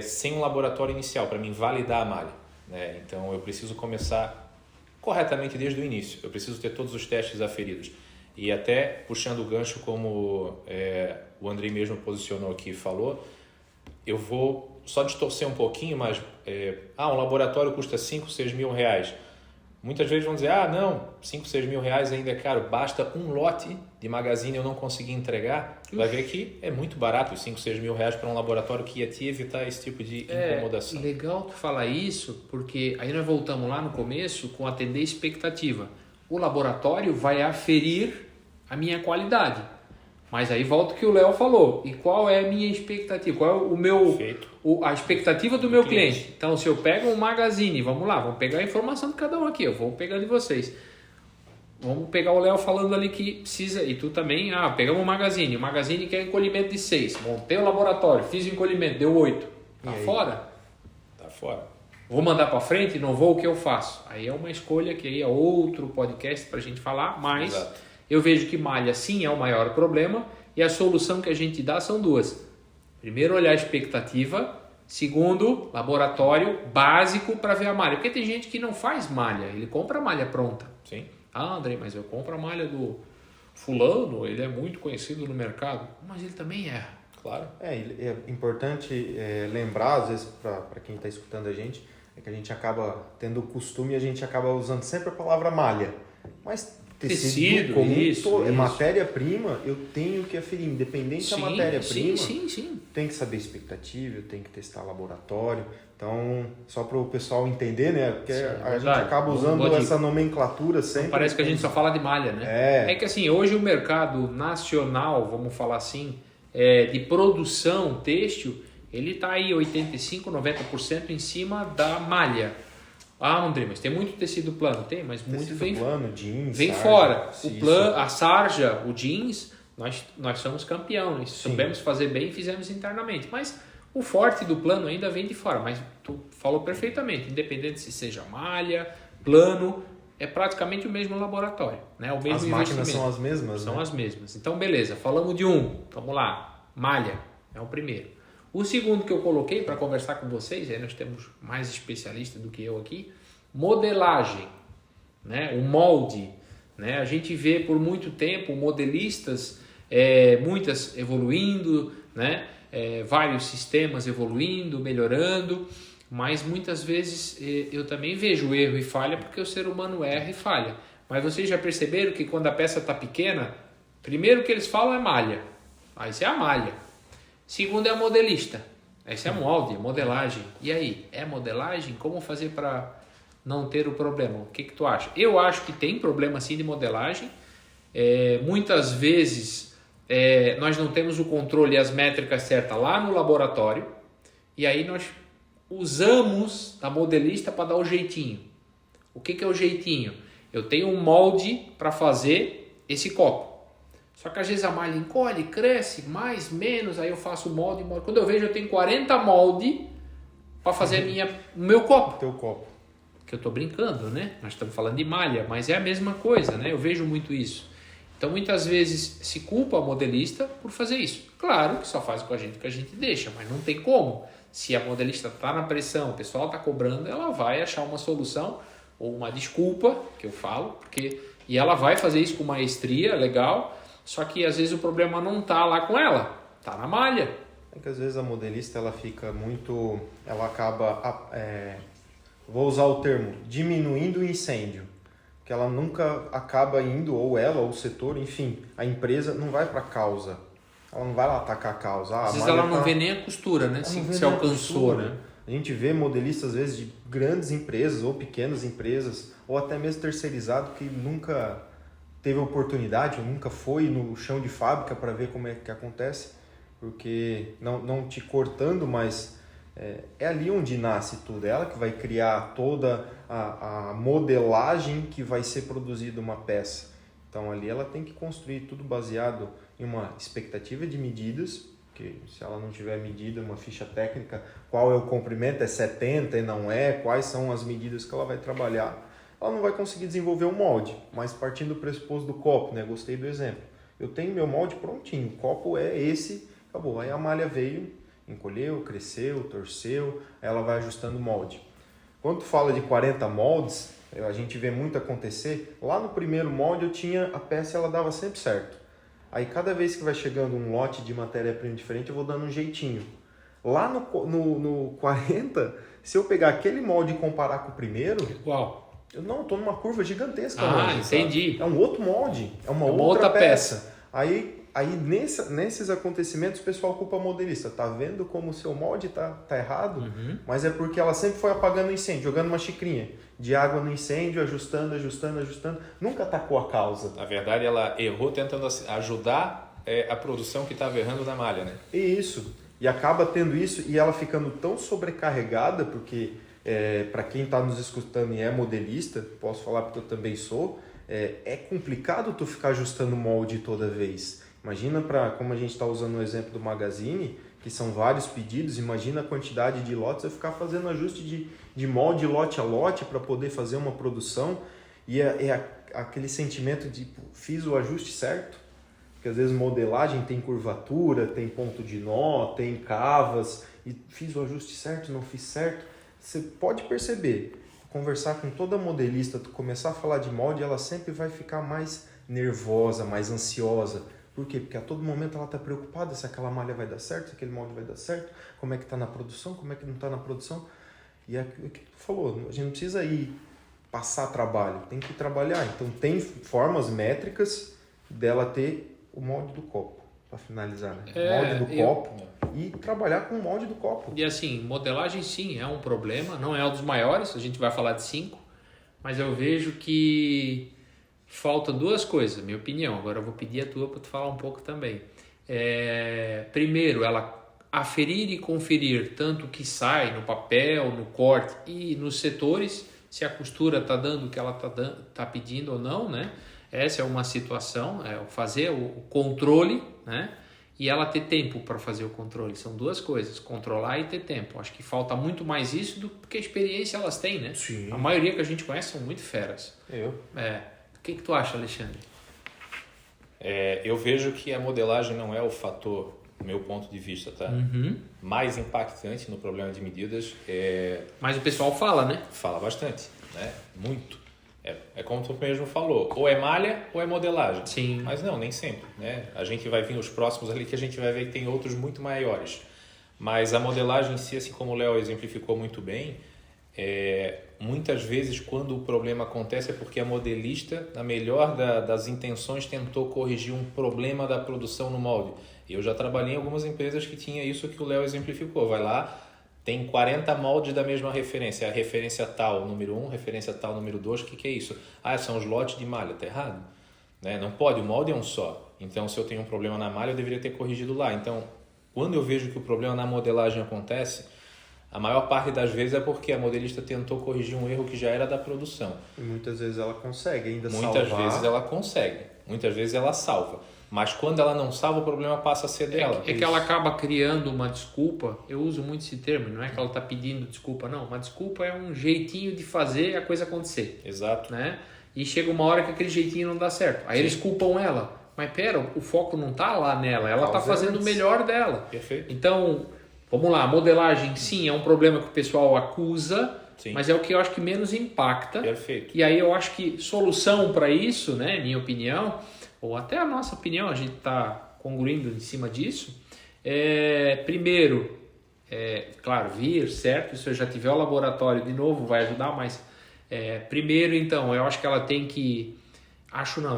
[SPEAKER 3] sem um laboratório inicial para mim validar a malha, né? Então, eu preciso começar corretamente desde o início. Eu preciso ter todos os testes aferidos. E até puxando o gancho como o Andrei mesmo posicionou aqui e falou, eu vou só distorcer um pouquinho, mas um laboratório custa 5, 6 mil reais. Muitas vezes vão dizer, não, 5, 6 mil reais ainda é caro, basta um lote de magazine eu não conseguir entregar. Vai ver que é muito barato os 5, 6 mil reais para um laboratório que ia te evitar esse tipo de incomodação.
[SPEAKER 1] É legal tu falar isso, porque aí nós voltamos lá no começo com atender expectativa. O laboratório vai aferir a minha qualidade. Mas aí volta o que o Léo falou. E qual é a minha expectativa? Qual é a expectativa do meu cliente? Então, se eu pego um magazine, vamos lá, vamos pegar a informação de cada um aqui. Eu vou pegar de vocês. Vamos pegar o Léo falando ali que precisa, e tu também, pegamos um magazine. O magazine quer encolhimento de 6. Montei o laboratório, fiz o encolhimento, deu 8. Tá fora?
[SPEAKER 3] Tá fora.
[SPEAKER 1] Vou mandar para frente, não vou, o que eu faço? Aí é uma escolha que aí é outro podcast para a gente falar, mas... Exato. Eu vejo que malha sim é o maior problema e a solução que a gente dá são duas. Primeiro, olhar a expectativa. Segundo, laboratório básico para ver a malha. Porque tem gente que não faz malha, ele compra a malha pronta.
[SPEAKER 3] Sim.
[SPEAKER 1] André, mas eu compro a malha do fulano, ele é muito conhecido no mercado. Mas ele também erra.
[SPEAKER 3] Claro.
[SPEAKER 2] É importante lembrar, às vezes, para quem está escutando a gente, é que a gente acaba tendo o costume e a gente acaba usando sempre a palavra malha. Mas... Tecido como isso. Matéria-prima, eu tenho que aferir, independente da matéria-prima, tem que saber expectativa, tem que testar laboratório. Então, só para o pessoal entender, né? Porque a gente acaba usando essa nomenclatura sempre.
[SPEAKER 1] Parece que a gente só fala de malha, né? É que assim, hoje o mercado nacional, vamos falar assim, de produção têxtil, ele está aí 85%, 90% em cima da malha. André, mas tem muito tecido plano? Tem, mas muito vem
[SPEAKER 2] plano, jeans,
[SPEAKER 1] vem
[SPEAKER 2] sarja,
[SPEAKER 1] fora. O plano, a sarja, o jeans, nós somos campeões. Soubemos fazer bem e fizemos internamente. Mas o forte do plano ainda vem de fora. Mas tu falou perfeitamente. Independente se seja malha, plano, é praticamente o mesmo laboratório. Né? O mesmo
[SPEAKER 2] as máquinas são as mesmas?
[SPEAKER 1] São as mesmas. Então, beleza. Falamos de vamos lá. Malha é o primeiro. O segundo que eu coloquei para conversar com vocês, aí nós temos mais especialista do que eu aqui, modelagem, né? O molde. Né? A gente vê por muito tempo modelistas, muitas evoluindo, né? Vários sistemas evoluindo, melhorando, mas muitas vezes eu também vejo erro e falha, porque o ser humano erra e falha. Mas vocês já perceberam que quando a peça está pequena, primeiro que eles falam é malha, aí isso é a malha. Segundo é o modelista. Esse é molde, modelagem. E aí, é modelagem? Como fazer para não ter o problema? O que tu acha? Eu acho que tem problema sim de modelagem. Muitas vezes nós não temos o controle e as métricas certas lá no laboratório. E aí nós usamos a modelista para dar o jeitinho. O que é o jeitinho? Eu tenho um molde para fazer esse copo. Só que às vezes a malha encolhe, cresce, mais, menos, aí eu faço molde. Quando eu vejo, eu tenho 40 moldes para fazer o meu copo.
[SPEAKER 2] Teu copo.
[SPEAKER 1] que eu estou brincando, né? Nós estamos falando de malha, mas é a mesma coisa, né? Eu vejo muito isso. Então, muitas vezes se culpa a modelista por fazer isso. Claro que só faz com a gente o que a gente deixa, mas não tem como. Se a modelista está na pressão, o pessoal está cobrando, ela vai achar uma solução ou uma desculpa, que eu falo, e ela vai fazer isso com maestria, legal, só que às vezes o problema não está lá com ela, está na malha.
[SPEAKER 2] É que às vezes a modelista ela fica muito, ela acaba, vou usar o termo, diminuindo o incêndio, que ela nunca acaba indo, ou ela, ou o setor, enfim, a empresa não vai para a causa, ela não vai lá atacar a causa.
[SPEAKER 1] Às vezes ela não vê nem a costura, né? Se alcançou, né?
[SPEAKER 2] A gente vê modelistas, às vezes, de grandes empresas ou pequenas empresas, ou até mesmo terceirizado, que nunca teve oportunidade, ou nunca foi no chão de fábrica para ver como é que acontece, porque, não te cortando, mas é ali onde nasce tudo. É ela que vai criar toda a modelagem que vai ser produzida uma peça. Então, ali ela tem que construir tudo baseado em uma expectativa de medidas, porque se ela não tiver medida, uma ficha técnica, qual é o comprimento, é 70 e não é, quais são as medidas que ela vai trabalhar, ela não vai conseguir desenvolver um molde. Mas partindo do pressuposto do copo, né? Gostei do exemplo. Eu tenho meu molde prontinho, o copo é esse, acabou. Aí a malha veio, encolheu, cresceu, torceu, ela vai ajustando o molde. Quando tu fala de 40 moldes, a gente vê muito acontecer. Lá no primeiro molde eu tinha a peça, ela dava sempre certo. Aí cada vez que vai chegando um lote de matéria-prima diferente, eu vou dando um jeitinho. Lá no 40, se eu pegar aquele molde e comparar com o primeiro...
[SPEAKER 1] Qual?
[SPEAKER 2] Eu estou numa curva gigantesca.
[SPEAKER 1] Entendi.
[SPEAKER 2] Sabe? É um outro molde, é uma outra peça. Aí nesses acontecimentos o pessoal culpa a modelista. Tá vendo como o seu molde tá errado?
[SPEAKER 1] Uhum.
[SPEAKER 2] Mas é porque ela sempre foi apagando o incêndio, jogando uma xicrinha de água no incêndio, ajustando. Nunca atacou a causa.
[SPEAKER 3] Na verdade, ela errou tentando ajudar a produção que estava errando na malha, né?
[SPEAKER 2] Isso. E acaba tendo isso e ela ficando tão sobrecarregada, porque para quem está nos escutando e é modelista, posso falar porque eu também sou, é complicado tu ficar ajustando o molde toda vez. Imagina, como a gente está usando o exemplo do Magazine, que são vários pedidos, imagina a quantidade de lotes, eu ficar fazendo ajuste de molde lote a lote para poder fazer uma produção, e aquele sentimento de fiz o ajuste certo, porque às vezes modelagem tem curvatura, tem ponto de nó, tem cavas, e fiz o ajuste certo, não fiz certo. Você pode perceber, conversar com toda modelista, tu começar a falar de molde, ela sempre vai ficar mais nervosa, mais ansiosa. Por quê? Porque a todo momento ela está preocupada se aquela malha vai dar certo, se aquele molde vai dar certo, como é que está na produção, como é que não está na produção. E é o que tu falou, a gente não precisa ir passar trabalho, tem que trabalhar. Então tem formas métricas dela ter o molde do copo, para finalizar, né? O molde do copo e trabalhar com o molde do copo.
[SPEAKER 1] E assim, modelagem sim é um problema, não é um dos maiores, a gente vai falar de 5, mas eu vejo que falta duas coisas, minha opinião. Agora eu vou pedir a tua para tu falar um pouco também. Primeiro, ela aferir e conferir tanto o que sai no papel, no corte e nos setores, se a costura está dando o que ela tá pedindo ou não, né? Essa é uma situação, fazer o controle, né? E ela ter tempo para fazer o controle. São duas coisas, controlar e ter tempo. Acho que falta muito mais isso do que a experiência elas têm, né?
[SPEAKER 2] Sim.
[SPEAKER 1] A maioria que a gente conhece são muito feras. O que tu acha, Alexandre?
[SPEAKER 3] Eu vejo que a modelagem não é o fator, do meu ponto de vista, tá? Mais impactante no problema de medidas.
[SPEAKER 1] Mas o pessoal fala, né?
[SPEAKER 3] Fala bastante, né? Muito. É como tu mesmo falou, ou é malha ou é modelagem.
[SPEAKER 1] Sim.
[SPEAKER 3] Mas não, nem sempre, né? A gente vai vir os próximos ali que a gente vai ver que tem outros muito maiores. Mas a modelagem em si, assim como o Léo exemplificou muito bem, muitas vezes quando o problema acontece é porque a modelista, na melhor das intenções, tentou corrigir um problema da produção no molde. Eu já trabalhei em algumas empresas que tinha isso que o Léo exemplificou. Vai lá, tem 40 moldes da mesma referência. A referência tal, número 1, referência tal, número 2. O que é isso? São os lotes de malha. Está errado. Né? Não pode, o molde é um só. Então, se eu tenho um problema na malha, eu deveria ter corrigido lá. Então, quando eu vejo que o problema na modelagem acontece, a maior parte das vezes é porque a modelista tentou corrigir um erro que já era da produção.
[SPEAKER 2] E muitas vezes ela consegue ainda salvar.
[SPEAKER 3] Muitas vezes ela consegue. Muitas vezes ela salva. mas quando ela não salva, o problema passa a ser dela.
[SPEAKER 1] É que ela acaba criando uma desculpa. Eu uso muito esse termo, não é que ela está pedindo desculpa, não. Uma desculpa é um jeitinho de fazer a coisa acontecer.
[SPEAKER 3] Exato.
[SPEAKER 1] Né? E chega uma hora que aquele jeitinho não dá certo. Aí eles culpam ela. Mas pera, o foco não está lá nela. Ela está fazendo o melhor dela.
[SPEAKER 3] Perfeito.
[SPEAKER 1] Então, vamos lá. A modelagem, sim, é um problema que o pessoal acusa.
[SPEAKER 3] Sim.
[SPEAKER 1] Mas é o que eu acho que menos impacta.
[SPEAKER 3] Perfeito.
[SPEAKER 1] E aí eu acho que solução para isso, né, minha opinião, ou até a nossa opinião, a gente está congruindo em cima disso, primeiro, claro, vir, certo, se eu já tiver o laboratório de novo vai ajudar, mas primeiro então, eu acho que ela tem que,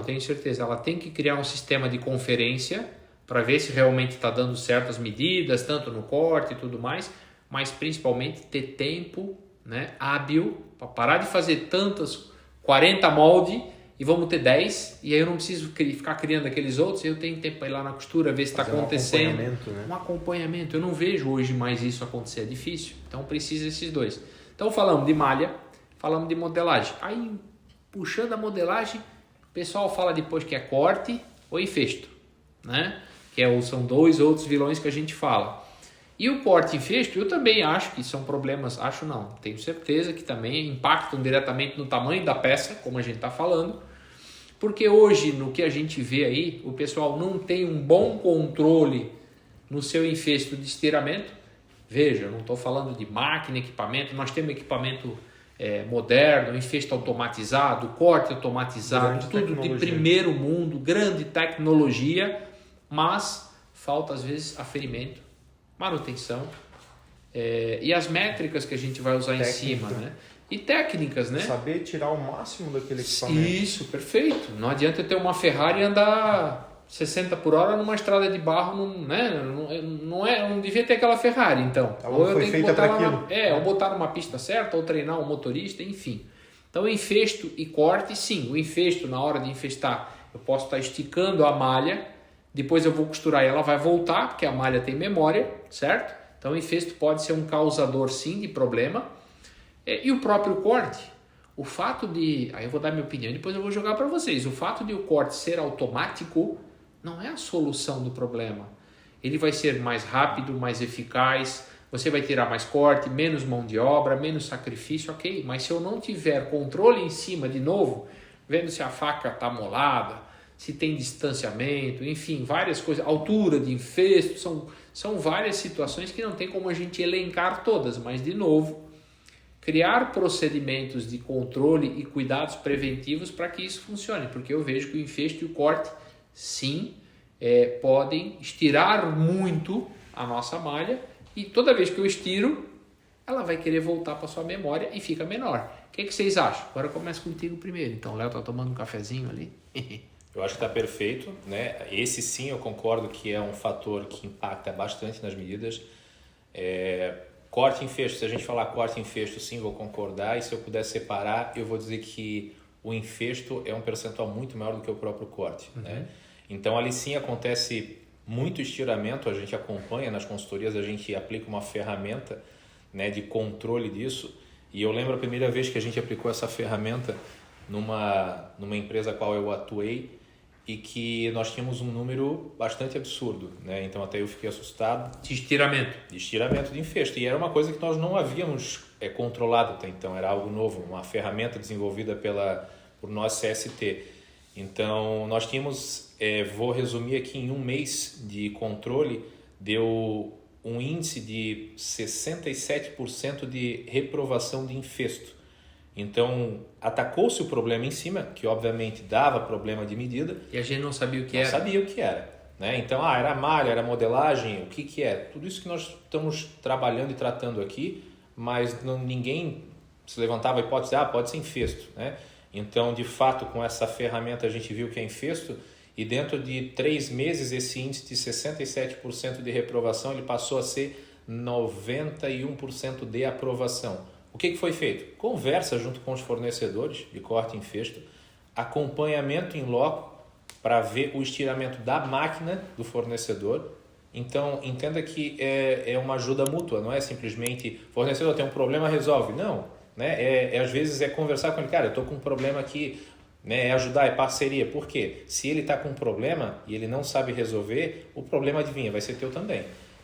[SPEAKER 1] tenho certeza, ela tem que criar um sistema de conferência para ver se realmente está dando certo as medidas, tanto no corte e tudo mais, mas principalmente ter tempo, né, hábil, para parar de fazer tantas 40 moldes e vamos ter 10, e aí eu não preciso ficar criando aqueles outros, eu tenho tempo para ir lá na costura, ver se está acontecendo. Um acompanhamento. Eu não vejo hoje mais isso acontecer, é difícil. Então precisa desses dois. Então falamos de malha, falamos de modelagem. Aí, puxando a modelagem, o pessoal fala depois que é corte ou infesto, né? São dois outros vilões que a gente fala. E o corte e infesto, eu também acho que são problemas, tenho certeza que também impactam diretamente no tamanho da peça, como a gente está falando, porque hoje, no que a gente vê aí, o pessoal não tem um bom controle no seu infesto de estiramento. Veja, eu não estou falando de máquina, equipamento, nós temos equipamento moderno, infesto automatizado, corte automatizado, tudo de primeiro mundo, grande tecnologia, mas falta às vezes aferimento, manutenção e as métricas que a gente vai usar em cima, né? E técnicas, né?
[SPEAKER 2] Saber tirar o máximo daquele equipamento.
[SPEAKER 1] Isso, perfeito. Não adianta eu ter uma Ferrari e andar 60 por hora numa estrada de barro, né? Não devia ter aquela Ferrari, então.
[SPEAKER 2] Ou eu tenho que botar aquilo.
[SPEAKER 1] Ou botar numa pista certa, ou treinar um motorista, enfim. Então, infesto e corte, sim. O infesto, na hora de infestar, eu posso estar esticando a malha, depois eu vou costurar e ela vai voltar, porque a malha tem memória, certo? Então, o infesto pode ser um causador, sim, de problema. E o próprio corte, o fato de... Aí eu vou dar minha opinião e depois eu vou jogar para vocês. O fato de o corte ser automático não é a solução do problema. Ele vai ser mais rápido, mais eficaz, você vai tirar mais corte, menos mão de obra, menos sacrifício, ok. Mas se eu não tiver controle em cima, de novo, vendo se a faca está molada, se tem distanciamento, enfim, várias coisas, altura de infesto, são várias situações que não tem como a gente elencar todas, mas de novo, criar procedimentos de controle e cuidados preventivos para que isso funcione, porque eu vejo que o infesto e o corte, sim, podem estirar muito a nossa malha e toda vez que eu estiro, ela vai querer voltar para sua memória e fica menor. O que vocês acham? Agora eu começo contigo primeiro. Então, o Léo está tomando um cafezinho ali.
[SPEAKER 3] Eu acho que está perfeito, né? Esse sim eu concordo que é um fator que impacta bastante nas medidas. Corte e infesto, se a gente falar corte e infesto, sim, vou concordar. E se eu puder separar, eu vou dizer que o infesto é um percentual muito maior do que o próprio corte. Né? Então, ali sim acontece muito estiramento, a gente acompanha nas consultorias, a gente aplica uma ferramenta, né, de controle disso. E eu lembro a primeira vez que a gente aplicou essa ferramenta numa empresa a qual eu atuei, e que nós tínhamos um número bastante absurdo, né? Então até eu fiquei assustado.
[SPEAKER 1] De estiramento.
[SPEAKER 3] De estiramento de infesto. E era uma coisa que nós não havíamos controlado até então, era algo novo, uma ferramenta desenvolvida por nós CST. Então nós tínhamos, vou resumir aqui, em um mês de controle, deu um índice de 67% de reprovação de infesto. Então, atacou-se o problema em cima, que obviamente dava problema de medida.
[SPEAKER 1] E a gente não sabia o que
[SPEAKER 3] era.
[SPEAKER 1] Não
[SPEAKER 3] sabia o que era. Né? Então, era malha, era modelagem, o que é? Tudo isso que nós estamos trabalhando e tratando aqui, mas ninguém se levantava a hipótese, pode ser infesto. Né? Então, de fato, com essa ferramenta a gente viu que é infesto, e dentro de 3 meses esse índice de 67% de reprovação ele passou a ser 91% de aprovação. O que foi feito? Conversa junto com os fornecedores de corte e infesto, acompanhamento em loco para ver o estiramento da máquina do fornecedor. Então, entenda que é uma ajuda mútua, não é simplesmente fornecedor tem um problema, resolve. Não, né? Às vezes é conversar com ele, cara, eu estou com um problema aqui, né? É ajudar, é parceria. Por quê? Se ele está com um problema e ele não sabe resolver, o problema, adivinha, vai ser teu também.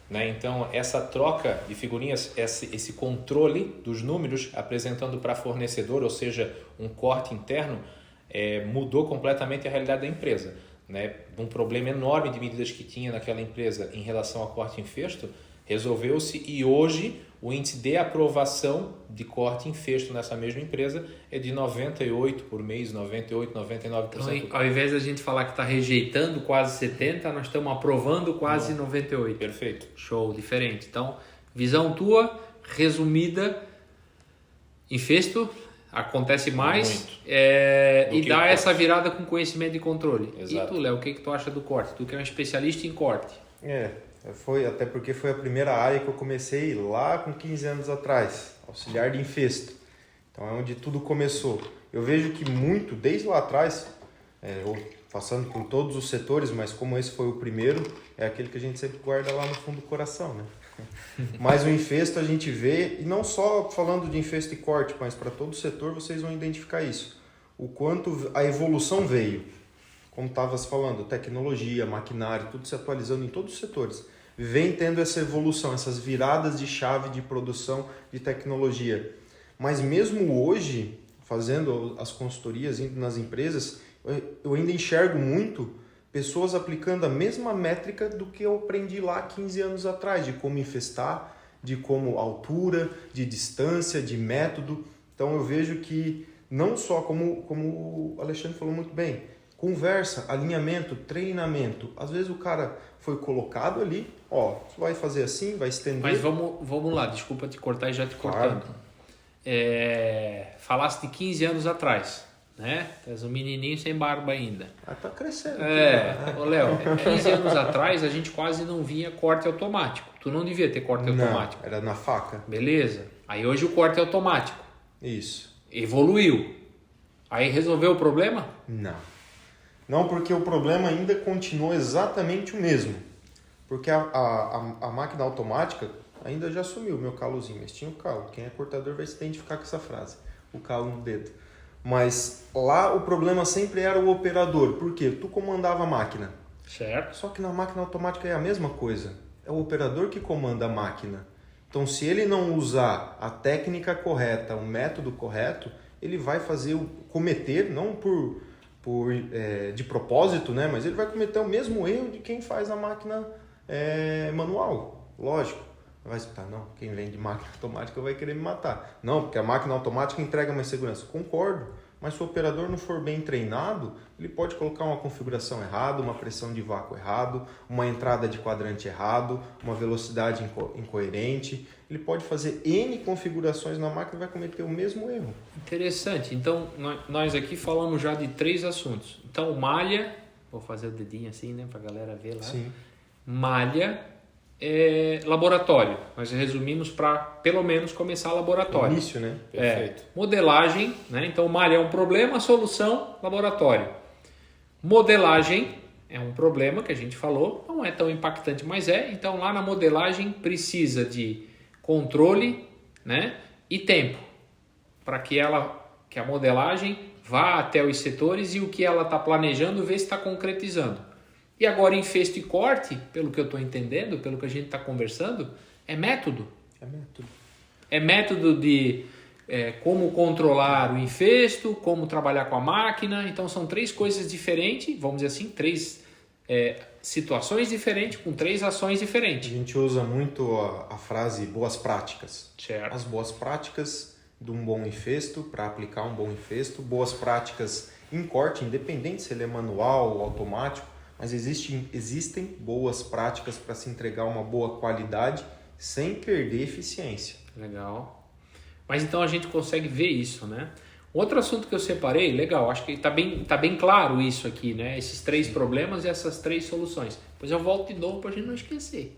[SPEAKER 3] Né? Então, essa troca de figurinhas, esse controle dos números apresentando para fornecedor, ou seja, um corte interno, mudou completamente a realidade da empresa. Né? Um problema enorme de medidas que tinha naquela empresa em relação ao corte em festo, resolveu-se e hoje o índice de aprovação de corte em festo nessa mesma empresa é de 98 por mês, 98, 99%.
[SPEAKER 1] Então, ao invés da gente falar que está rejeitando quase 70%, nós estamos aprovando quase 98%.
[SPEAKER 3] Perfeito.
[SPEAKER 1] Show, diferente. Então, visão tua, resumida, em festo, acontece mais e dá essa virada com conhecimento de controle.
[SPEAKER 3] Exato.
[SPEAKER 1] E tu, Léo, o que tu acha do corte? Tu que é um especialista em corte.
[SPEAKER 2] Até porque foi a primeira área que eu comecei lá com 15 anos atrás, auxiliar de infesto. Então é onde tudo começou. Eu vejo que muito, desde lá atrás, passando por todos os setores, mas como esse foi o primeiro, é aquele que a gente sempre guarda lá no fundo do coração, né? Mas o infesto a gente vê, e não só falando de infesto e corte, mas para todo o setor vocês vão identificar isso. O quanto a evolução veio, como estavas falando, tecnologia, maquinário, tudo se atualizando em todos os setores. Vem tendo essa evolução, essas viradas de chave de produção de tecnologia. Mas mesmo hoje, fazendo as consultorias, indo nas empresas, eu ainda enxergo muito pessoas aplicando a mesma métrica do que eu aprendi lá 15 anos atrás, de como infestar, de como altura, de distância, de método. Então eu vejo que não só, como o Alexandre falou muito bem, conversa, alinhamento, treinamento. Às vezes o cara foi colocado ali, você vai fazer assim, vai estender.
[SPEAKER 1] Mas vamos lá, desculpa te cortar e já te cortando. Falaste de 15 anos atrás, né? Tu és um menininho sem barba ainda.
[SPEAKER 2] Tá crescendo.
[SPEAKER 1] Ô Léo, 15 anos atrás a gente quase não via corte automático. Tu não devia ter corte automático.
[SPEAKER 2] Era na faca.
[SPEAKER 1] Beleza. Aí hoje o corte é automático.
[SPEAKER 2] Isso.
[SPEAKER 1] Evoluiu. Aí resolveu o problema?
[SPEAKER 2] Não, porque o problema ainda continua exatamente o mesmo. Porque a máquina automática ainda já sumiu o meu calozinho, mas tinha o calo. Quem é cortador vai se identificar com essa frase, o calo no dedo. Mas lá o problema sempre era o operador. Por quê? Tu comandava a máquina.
[SPEAKER 1] Certo.
[SPEAKER 2] Só que na máquina automática é a mesma coisa. É o operador que comanda a máquina. Então, se ele não usar a técnica correta, o método correto, ele vai cometer, não de propósito, né? Mas ele vai cometer o mesmo erro de quem faz a máquina manual. Lógico. Vai escutar, não, quem vem de máquina automática vai querer me matar. Não, porque a máquina automática entrega mais segurança. Concordo, mas se o operador não for bem treinado, ele pode colocar uma configuração errada, uma pressão de vácuo errado, uma entrada de quadrante errado, uma velocidade incoerente. Ele pode fazer N configurações na máquina e vai cometer o mesmo erro.
[SPEAKER 1] Interessante. Então, nós aqui falamos já de 3 assuntos. Então, malha, vou fazer o dedinho assim, né, para a galera ver lá.
[SPEAKER 2] Sim.
[SPEAKER 1] Malha, laboratório. Nós resumimos para, pelo menos, começar laboratório.
[SPEAKER 2] Início, né?
[SPEAKER 3] Perfeito.
[SPEAKER 1] Modelagem, né? Então, malha é um problema, solução, laboratório. Modelagem é um problema que a gente falou, não é tão impactante, mas é. Então, lá na modelagem precisa de controle, né? E tempo, para que a modelagem vá até os setores e o que ela está planejando, ver se está concretizando. E agora, infesto e corte, pelo que eu estou entendendo, pelo que a gente está conversando, é método. É método de como controlar o infesto, como trabalhar com a máquina. Então, são 3 coisas diferentes, vamos dizer assim, 3 situações diferentes, com 3 ações diferentes.
[SPEAKER 2] A gente usa muito a frase boas práticas.
[SPEAKER 1] Certo.
[SPEAKER 2] As boas práticas de um bom infesto, para aplicar um bom infesto, boas práticas em corte, independente se ele é manual ou automático, mas existem boas práticas para se entregar uma boa qualidade sem perder eficiência.
[SPEAKER 1] Legal. Mas então a gente consegue ver isso, né? Outro assunto que eu separei, legal, acho que está bem claro isso aqui, né? Esses 3 problemas e essas 3 soluções. Depois eu volto de novo para a gente não esquecer.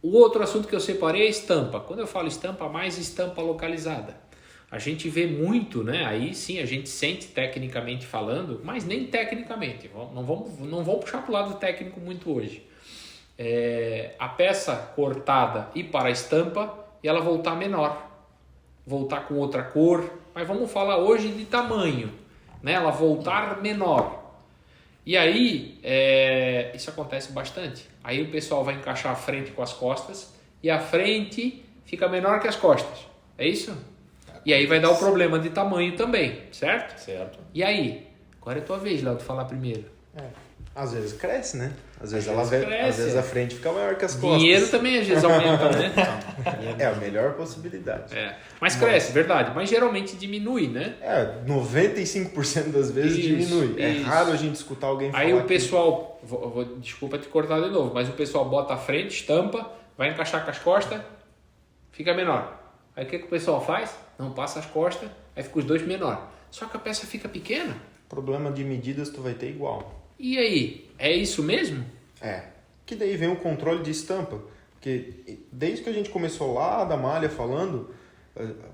[SPEAKER 1] O outro assunto que eu separei é estampa. Quando eu falo estampa, mais estampa localizada. A gente vê muito, né? Aí sim a gente sente tecnicamente falando, mas nem tecnicamente. Não vamos puxar para o lado técnico muito hoje. A peça cortada ir para a estampa e ela voltar menor. Voltar com outra cor. Mas vamos falar hoje de tamanho. né? Ela voltar menor. E aí, isso acontece bastante. Aí o pessoal vai encaixar a frente com as costas e a frente fica menor que as costas. É isso? E aí vai dar o problema de tamanho também, certo?
[SPEAKER 3] Certo.
[SPEAKER 1] E aí? Agora é tua vez, Léo, de falar primeiro.
[SPEAKER 2] Às vezes cresce, né? Às vezes
[SPEAKER 1] cresce,
[SPEAKER 2] às vezes a frente fica maior que as costas.
[SPEAKER 1] Dinheiro também às vezes aumenta, né?
[SPEAKER 2] É a melhor possibilidade.
[SPEAKER 1] Mas cresce, verdade. Mas geralmente diminui, né?
[SPEAKER 2] 95% das vezes diminui. É raro a gente escutar alguém falar.
[SPEAKER 1] Aí o pessoal, desculpa te cortar de novo, mas o pessoal bota a frente, estampa, vai encaixar com as costas, fica menor. Aí o que o pessoal faz? Não passa as costas, aí fica os dois menor. Só que a peça fica pequena.
[SPEAKER 2] Problema de medidas tu vai ter igual.
[SPEAKER 1] E aí? É isso mesmo?
[SPEAKER 2] Que daí vem o controle de estampa. Porque desde que a gente começou lá da malha falando,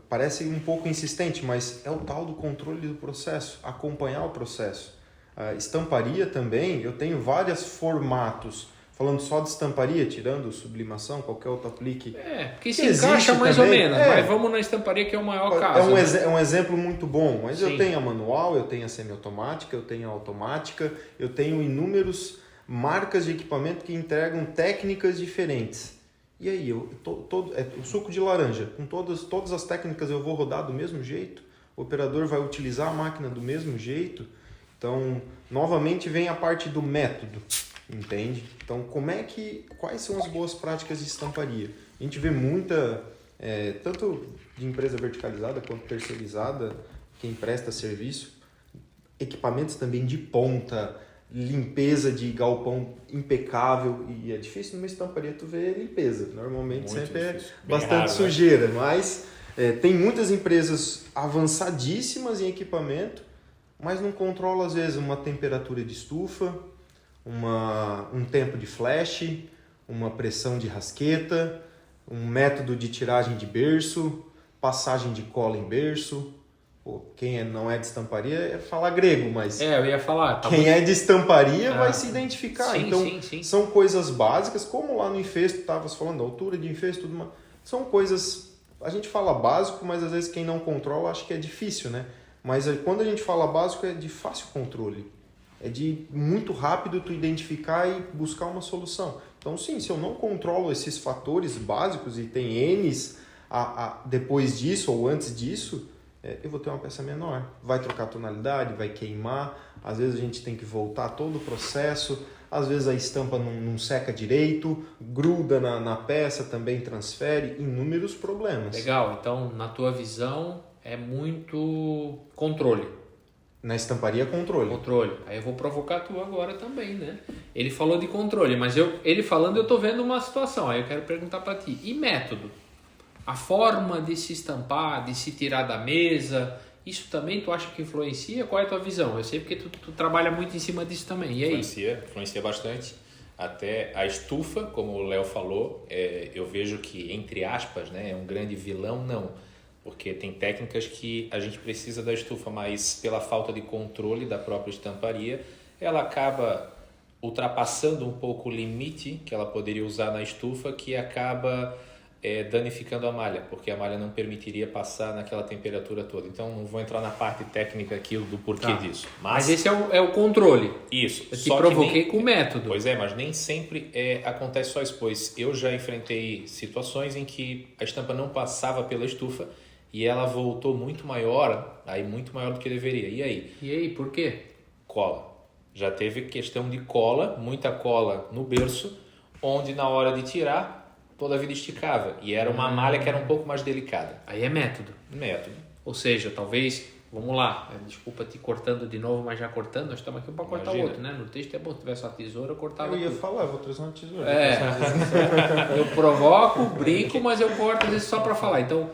[SPEAKER 2] parece um pouco insistente, mas é o tal do controle do processo, acompanhar o processo. A estamparia também, eu tenho vários formatos. Falando só de estamparia, tirando sublimação, qualquer outro aplique.
[SPEAKER 1] Porque se encaixa mais
[SPEAKER 2] também,
[SPEAKER 1] ou menos, mas vamos na estamparia que é o maior caso.
[SPEAKER 2] É um exemplo muito bom, mas eu tenho a manual, eu tenho a semiautomática, eu tenho a automática, eu tenho inúmeras marcas de equipamento que entregam técnicas diferentes. E aí, o suco de laranja, com todas as técnicas eu vou rodar do mesmo jeito? O operador vai utilizar a máquina do mesmo jeito? Então, novamente vem a parte do método. Entende? Então, quais são as boas práticas de estamparia? A gente vê muita, tanto de empresa verticalizada quanto terceirizada, quem presta serviço, equipamentos também de ponta, limpeza de galpão impecável, e é difícil numa estamparia tu ver limpeza, normalmente muito sempre difícil. Bastante raro, sujeira, né? Mas tem muitas empresas avançadíssimas em equipamento, mas não controla às vezes uma temperatura de estufa, um tempo de flash, uma pressão de rasqueta, um método de tiragem de berço, passagem de cola em berço. Quem não é de estamparia é falar grego, mas
[SPEAKER 1] eu ia falar.
[SPEAKER 2] Quem é de estamparia vai se identificar.
[SPEAKER 1] Sim,
[SPEAKER 2] então,
[SPEAKER 1] sim.
[SPEAKER 2] São coisas básicas, como lá no infesto, estavas falando, a altura de infesto, tudo mais. São coisas, a gente fala básico, mas às vezes quem não controla acha que é difícil, né? Mas quando a gente fala básico é de fácil controle. É de muito rápido tu identificar e buscar uma solução. Então, sim, se eu não controlo esses fatores básicos e tem N's depois disso ou antes disso, eu vou ter uma peça menor. Vai trocar tonalidade, vai queimar. Às vezes a gente tem que voltar todo o processo. Às vezes a estampa não seca direito, gruda na peça, também transfere. Inúmeros problemas.
[SPEAKER 1] Legal. Então, na tua visão, é muito controle.
[SPEAKER 2] Na estamparia, controle.
[SPEAKER 1] Aí eu vou provocar tu agora também, né? Ele falou de controle, mas ele falando eu tô vendo uma situação. Aí eu quero perguntar para ti. E método? A forma de se estampar, de se tirar da mesa, isso também tu acha que influencia? Qual é a tua visão? Eu sei porque tu trabalha muito em cima disso também. E aí?
[SPEAKER 3] Influencia bastante. Até a estufa, como o Léo falou, eu vejo que, entre aspas, né, é um grande vilão, não. Porque tem técnicas que a gente precisa da estufa, mas pela falta de controle da própria estamparia, ela acaba ultrapassando um pouco o limite que ela poderia usar na estufa, que acaba danificando a malha, porque a malha não permitiria passar naquela temperatura toda. Então, não vou entrar na parte técnica aqui do porquê disso.
[SPEAKER 1] Mas esse é o controle.
[SPEAKER 3] Isso.
[SPEAKER 1] Eu te provoquei com o método.
[SPEAKER 3] Pois é, mas nem sempre acontece só isso, pois eu já enfrentei situações em que a estampa não passava pela estufa e ela voltou muito maior do que deveria. E aí?
[SPEAKER 1] E aí, por quê?
[SPEAKER 3] Cola. Já teve questão de cola, muita cola no berço, onde na hora de tirar, toda a vida esticava. E era uma malha que era um pouco mais delicada.
[SPEAKER 1] Aí é método.
[SPEAKER 3] Ou
[SPEAKER 1] seja, talvez, vamos lá, desculpa te cortando de novo, mas já cortando, nós estamos aqui para cortar o outro, né? No texto é bom, se tivesse uma tesoura, eu cortava tudo.
[SPEAKER 2] Falar, vou trazer uma tesoura.
[SPEAKER 1] Eu provoco, brinco, mas eu corto às vezes só para falar. Então,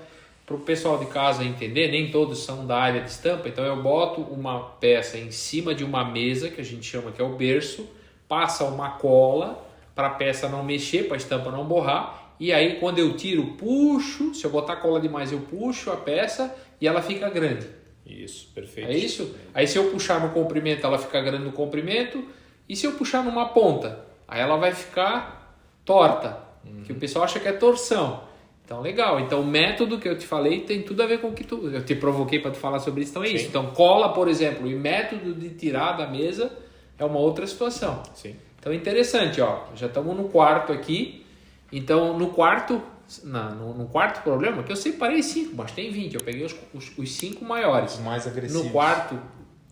[SPEAKER 1] para o pessoal de casa entender, nem todos são da área de estampa, então eu boto uma peça em cima de uma mesa, que a gente chama que é o berço, passa uma cola para a peça não mexer, para a estampa não borrar, e aí quando eu tiro, puxo, se eu botar cola demais eu puxo a peça e ela fica grande.
[SPEAKER 3] Isso, perfeito.
[SPEAKER 1] É isso? Aí se eu puxar no comprimento, ela fica grande no comprimento, e se eu puxar numa ponta, aí ela vai ficar torta, que o pessoal acha que é torção. Então, legal. Então, o método que eu te falei tem tudo a ver com o que eu te provoquei para tu falar sobre isso. Então, é
[SPEAKER 3] Sim.
[SPEAKER 1] isso. Então, cola, por exemplo, e método de tirar da mesa é uma outra situação.
[SPEAKER 3] Sim.
[SPEAKER 1] Então, interessante, ó. Já estamos no quarto aqui. Então, no quarto problema, que eu separei 5, mas tem 20. Eu peguei os 5 maiores.
[SPEAKER 2] Os mais agressivos.
[SPEAKER 1] No quarto,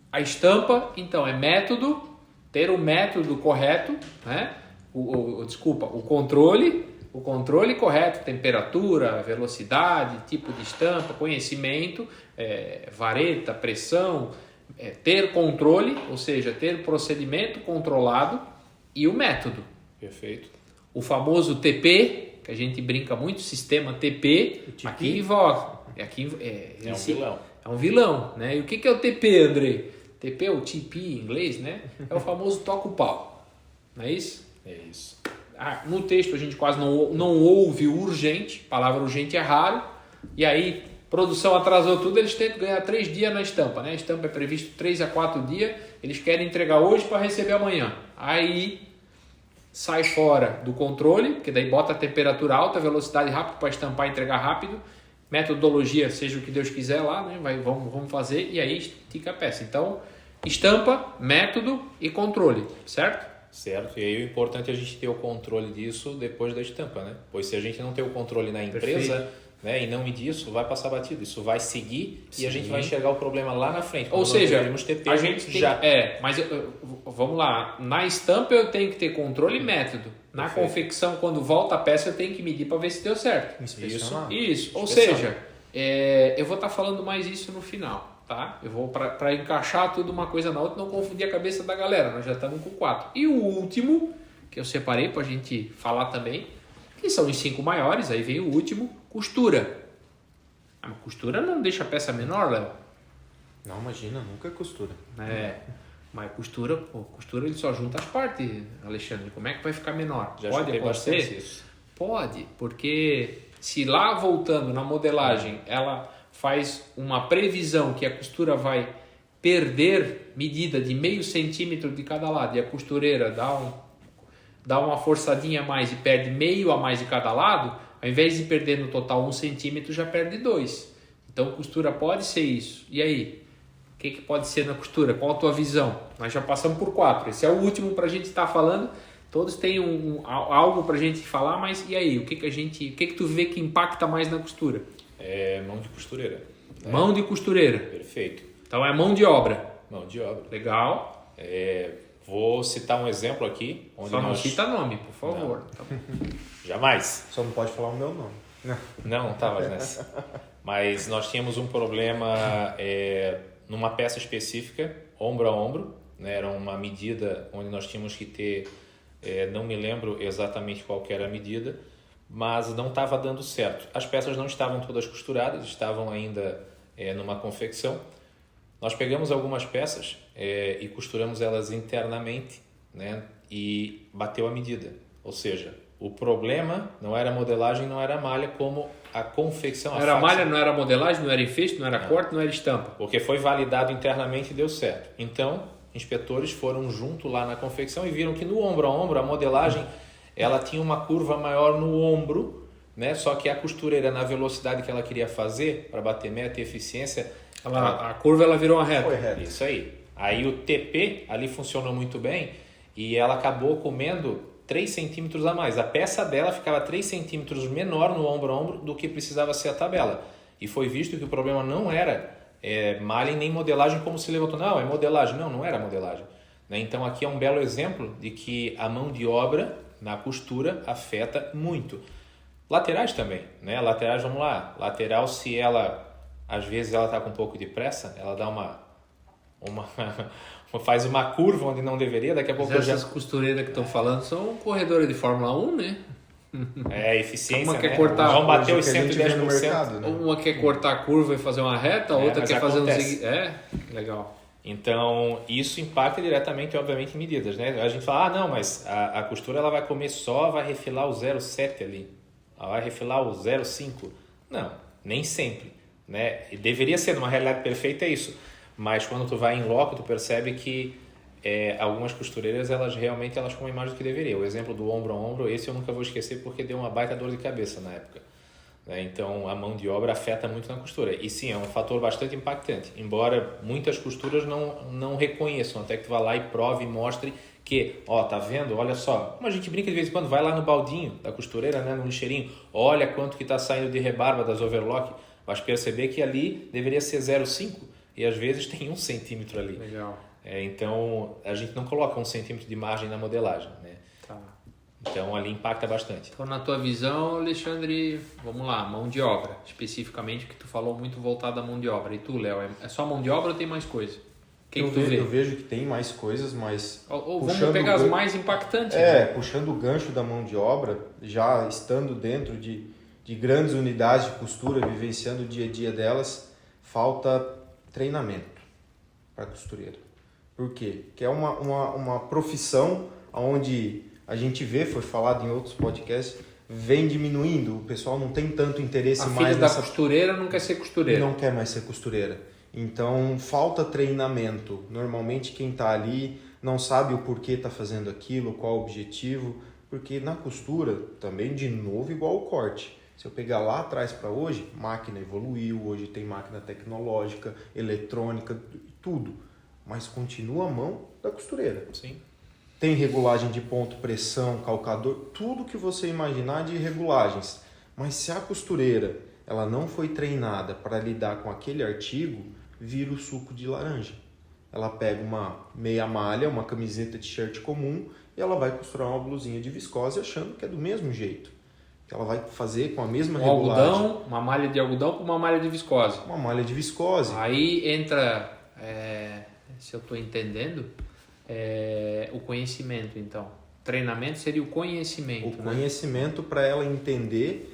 [SPEAKER 1] a estampa, então, é método, ter o método correto, né? O controle correto, temperatura, velocidade, tipo de estampa, conhecimento, vareta, pressão, ter controle, ou seja, ter procedimento controlado e o método.
[SPEAKER 3] Perfeito.
[SPEAKER 1] O famoso TP, que a gente brinca muito, sistema TP, aqui invoca.
[SPEAKER 3] É um vilão.
[SPEAKER 1] É um vilão, né? E o que é o TP, Andrei? TP é o TP em inglês, né? É o famoso toca o pau, não é isso?
[SPEAKER 3] É isso.
[SPEAKER 1] No texto a gente quase não ouve o urgente, palavra urgente é raro, e aí produção atrasou tudo, eles tentam ganhar 3 dias na estampa, né? A estampa é previsto 3 a 4 dias, eles querem entregar hoje para receber amanhã. Aí sai fora do controle, porque daí bota a temperatura alta, velocidade rápida para estampar e entregar rápido, metodologia, seja o que Deus quiser lá, né? Vamos fazer e aí estica a peça. Então, estampa, método e controle, certo?
[SPEAKER 3] Certo, e aí o importante é a gente ter o controle disso depois da estampa, né? Pois se a gente não ter o controle na empresa, né, e não medir isso, vai passar batido, isso vai seguir e a gente vai enxergar o problema lá na frente.
[SPEAKER 1] Ou seja,
[SPEAKER 3] TP,
[SPEAKER 1] a gente tem, mas vamos lá, na estampa eu tenho que ter controle e método. Na
[SPEAKER 3] Perfeito.
[SPEAKER 1] confecção, quando volta a peça, eu tenho que medir para ver se deu certo.
[SPEAKER 2] Inspecionar.
[SPEAKER 1] Isso. Ou
[SPEAKER 3] Inspeção.
[SPEAKER 1] seja, eu vou estar falando mais isso no final, tá? Eu vou para encaixar tudo uma coisa na outra, não confundir a cabeça da galera. Nós já estamos com 4. E o último, que eu separei para a gente falar também, que são os 5 maiores, aí vem o último, costura. A costura não deixa a peça menor, Léo?
[SPEAKER 2] Não, imagina, nunca é costura.
[SPEAKER 1] Mas costura ele só junta as partes, Alexandre. Como é que vai ficar menor?
[SPEAKER 3] Já
[SPEAKER 1] Pode
[SPEAKER 3] chutei bastante
[SPEAKER 1] acontecer?
[SPEAKER 3] isso.
[SPEAKER 1] Pode, porque se lá voltando na modelagem ela faz uma previsão que a costura vai perder medida de meio centímetro de cada lado e a costureira dá uma forçadinha a mais e perde meio a mais de cada lado, ao invés de perder no total 1 centímetro, já perde 2. Então costura pode ser isso. E aí? O que pode ser na costura? Qual a tua visão? Nós já passamos por 4. Esse é o último para a gente estar falando. Todos têm algo para a gente falar, mas e aí? O que tu vê que impacta mais na costura?
[SPEAKER 3] É mão de costureira. Né?
[SPEAKER 1] Mão de costureira.
[SPEAKER 3] Perfeito.
[SPEAKER 1] Então é mão de obra.
[SPEAKER 3] Mão de obra.
[SPEAKER 1] Legal.
[SPEAKER 3] Vou citar um exemplo aqui. Onde
[SPEAKER 1] Só não cita nome, por favor. Tá bom.
[SPEAKER 3] Jamais.
[SPEAKER 2] Só não pode falar o meu nome.
[SPEAKER 3] Não estava nessa. Mas nós tínhamos um problema numa peça específica, ombro a ombro, né? Era uma medida onde nós tínhamos que ter, não me lembro exatamente qual que era a medida, mas não estava dando certo. As peças não estavam todas costuradas, estavam ainda numa confecção. Nós pegamos algumas peças e costuramos elas internamente, né? E bateu a medida. Ou seja, o problema não era a modelagem, não era a malha, como a confecção.
[SPEAKER 1] Não era malha, não era modelagem, não era enfeite, não era corte, não era estampa.
[SPEAKER 3] Porque foi validado internamente e deu certo. Então, inspetores foram junto lá na confecção e viram que no ombro a ombro, a modelagem, ela tinha uma curva maior no ombro, né? Só que a costureira, na velocidade que ela queria fazer, para bater meta e eficiência...
[SPEAKER 1] A curva ela virou uma reta.
[SPEAKER 2] Foi reto.
[SPEAKER 3] Isso aí. Aí o TP ali funcionou muito bem e ela acabou comendo 3 centímetros a mais. A peça dela ficava 3 centímetros menor no ombro a ombro do que precisava ser a tabela. E foi visto que o problema não era malha nem modelagem como se levantou. Não, é modelagem. Não, não era modelagem. Né? Então aqui é um belo exemplo de que a mão de obra na costura afeta muito. Laterais também. Né? Laterais, vamos lá. Lateral, se ela, às vezes ela está com um pouco de pressa, ela dá faz uma curva onde não deveria, daqui a pouco...
[SPEAKER 1] Essas costureiras que estão falando são corredores de Fórmula 1, né?
[SPEAKER 3] Eficiência,
[SPEAKER 1] Uma quer
[SPEAKER 3] né?
[SPEAKER 1] cortar
[SPEAKER 3] Vão bater os
[SPEAKER 2] que a gente vê no
[SPEAKER 3] 110%.
[SPEAKER 2] mercado, né?
[SPEAKER 1] Uma quer cortar a curva e fazer uma reta, a outra
[SPEAKER 3] mas
[SPEAKER 1] quer fazer um
[SPEAKER 3] acontece.
[SPEAKER 1] zigue... Legal.
[SPEAKER 3] Então, isso impacta diretamente, obviamente, em medidas, né? A gente fala, não, mas a costura ela vai comer só, vai refilar o 0,7 ali, ela vai refilar o 0,5. Não, nem sempre, né? E deveria ser, numa realidade perfeita, é isso. Mas quando tu vai em loco, tu percebe que algumas costureiras, elas comem mais do que deveria. O exemplo do ombro a ombro, esse eu nunca vou esquecer porque deu uma baita dor de cabeça na época. né? Então a mão de obra afeta muito na costura. E sim, é um fator bastante impactante, embora muitas costuras não reconheçam, até que tu vá lá e prove e mostre que, tá vendo? Olha só, como a gente brinca de vez em quando, vai lá no baldinho da costureira, né, no lixeirinho, olha quanto que está saindo de rebarba das overlock, vai perceber que ali deveria ser 0,5 e às vezes tem 1 centímetro ali.
[SPEAKER 1] Legal.
[SPEAKER 3] Então a gente não coloca 1 centímetro de margem na modelagem, né?
[SPEAKER 1] Tá.
[SPEAKER 3] Então ali impacta bastante.
[SPEAKER 1] Então, na tua visão, Alexandre, vamos lá, mão de obra, especificamente, que tu falou muito voltado à mão de obra. E tu, Léo, é só mão de obra ou tem mais coisa?
[SPEAKER 2] Eu vejo que tem mais coisas, mas...
[SPEAKER 1] Ou vamos pegar as mais impactantes.
[SPEAKER 2] Puxando o gancho da mão de obra, já estando dentro de grandes unidades de costura, vivenciando o dia a dia delas, falta treinamento para a costureira. Por quê? Porque é uma profissão onde a gente vê, foi falado em outros podcasts, vem diminuindo, o pessoal não tem tanto interesse mais
[SPEAKER 1] nessa... A filha da costureira não quer ser costureira.
[SPEAKER 2] Não quer mais ser costureira. Então, falta treinamento. Normalmente, quem está ali não sabe o porquê está fazendo aquilo, qual o objetivo. Porque na costura, também, de novo, igual o corte. Se eu pegar lá atrás para hoje, máquina evoluiu, hoje tem máquina tecnológica, eletrônica, tudo. Mas continua a mão da costureira.
[SPEAKER 3] Sim.
[SPEAKER 2] Tem regulagem de ponto, pressão, calcador, tudo que você imaginar de regulagens. Mas se a costureira ela não foi treinada para lidar com aquele artigo, vira o suco de laranja. Ela pega uma meia malha, uma camiseta de t-shirt comum e ela vai costurar uma blusinha de viscose achando que é do mesmo jeito. Que ela vai fazer com a mesma regulagem.
[SPEAKER 1] Algodão, uma malha de algodão com uma malha de viscose.
[SPEAKER 2] Uma malha de viscose.
[SPEAKER 1] Aí entra, se eu estou entendendo, o conhecimento, então. Treinamento seria o conhecimento.
[SPEAKER 2] O conhecimento para ela entender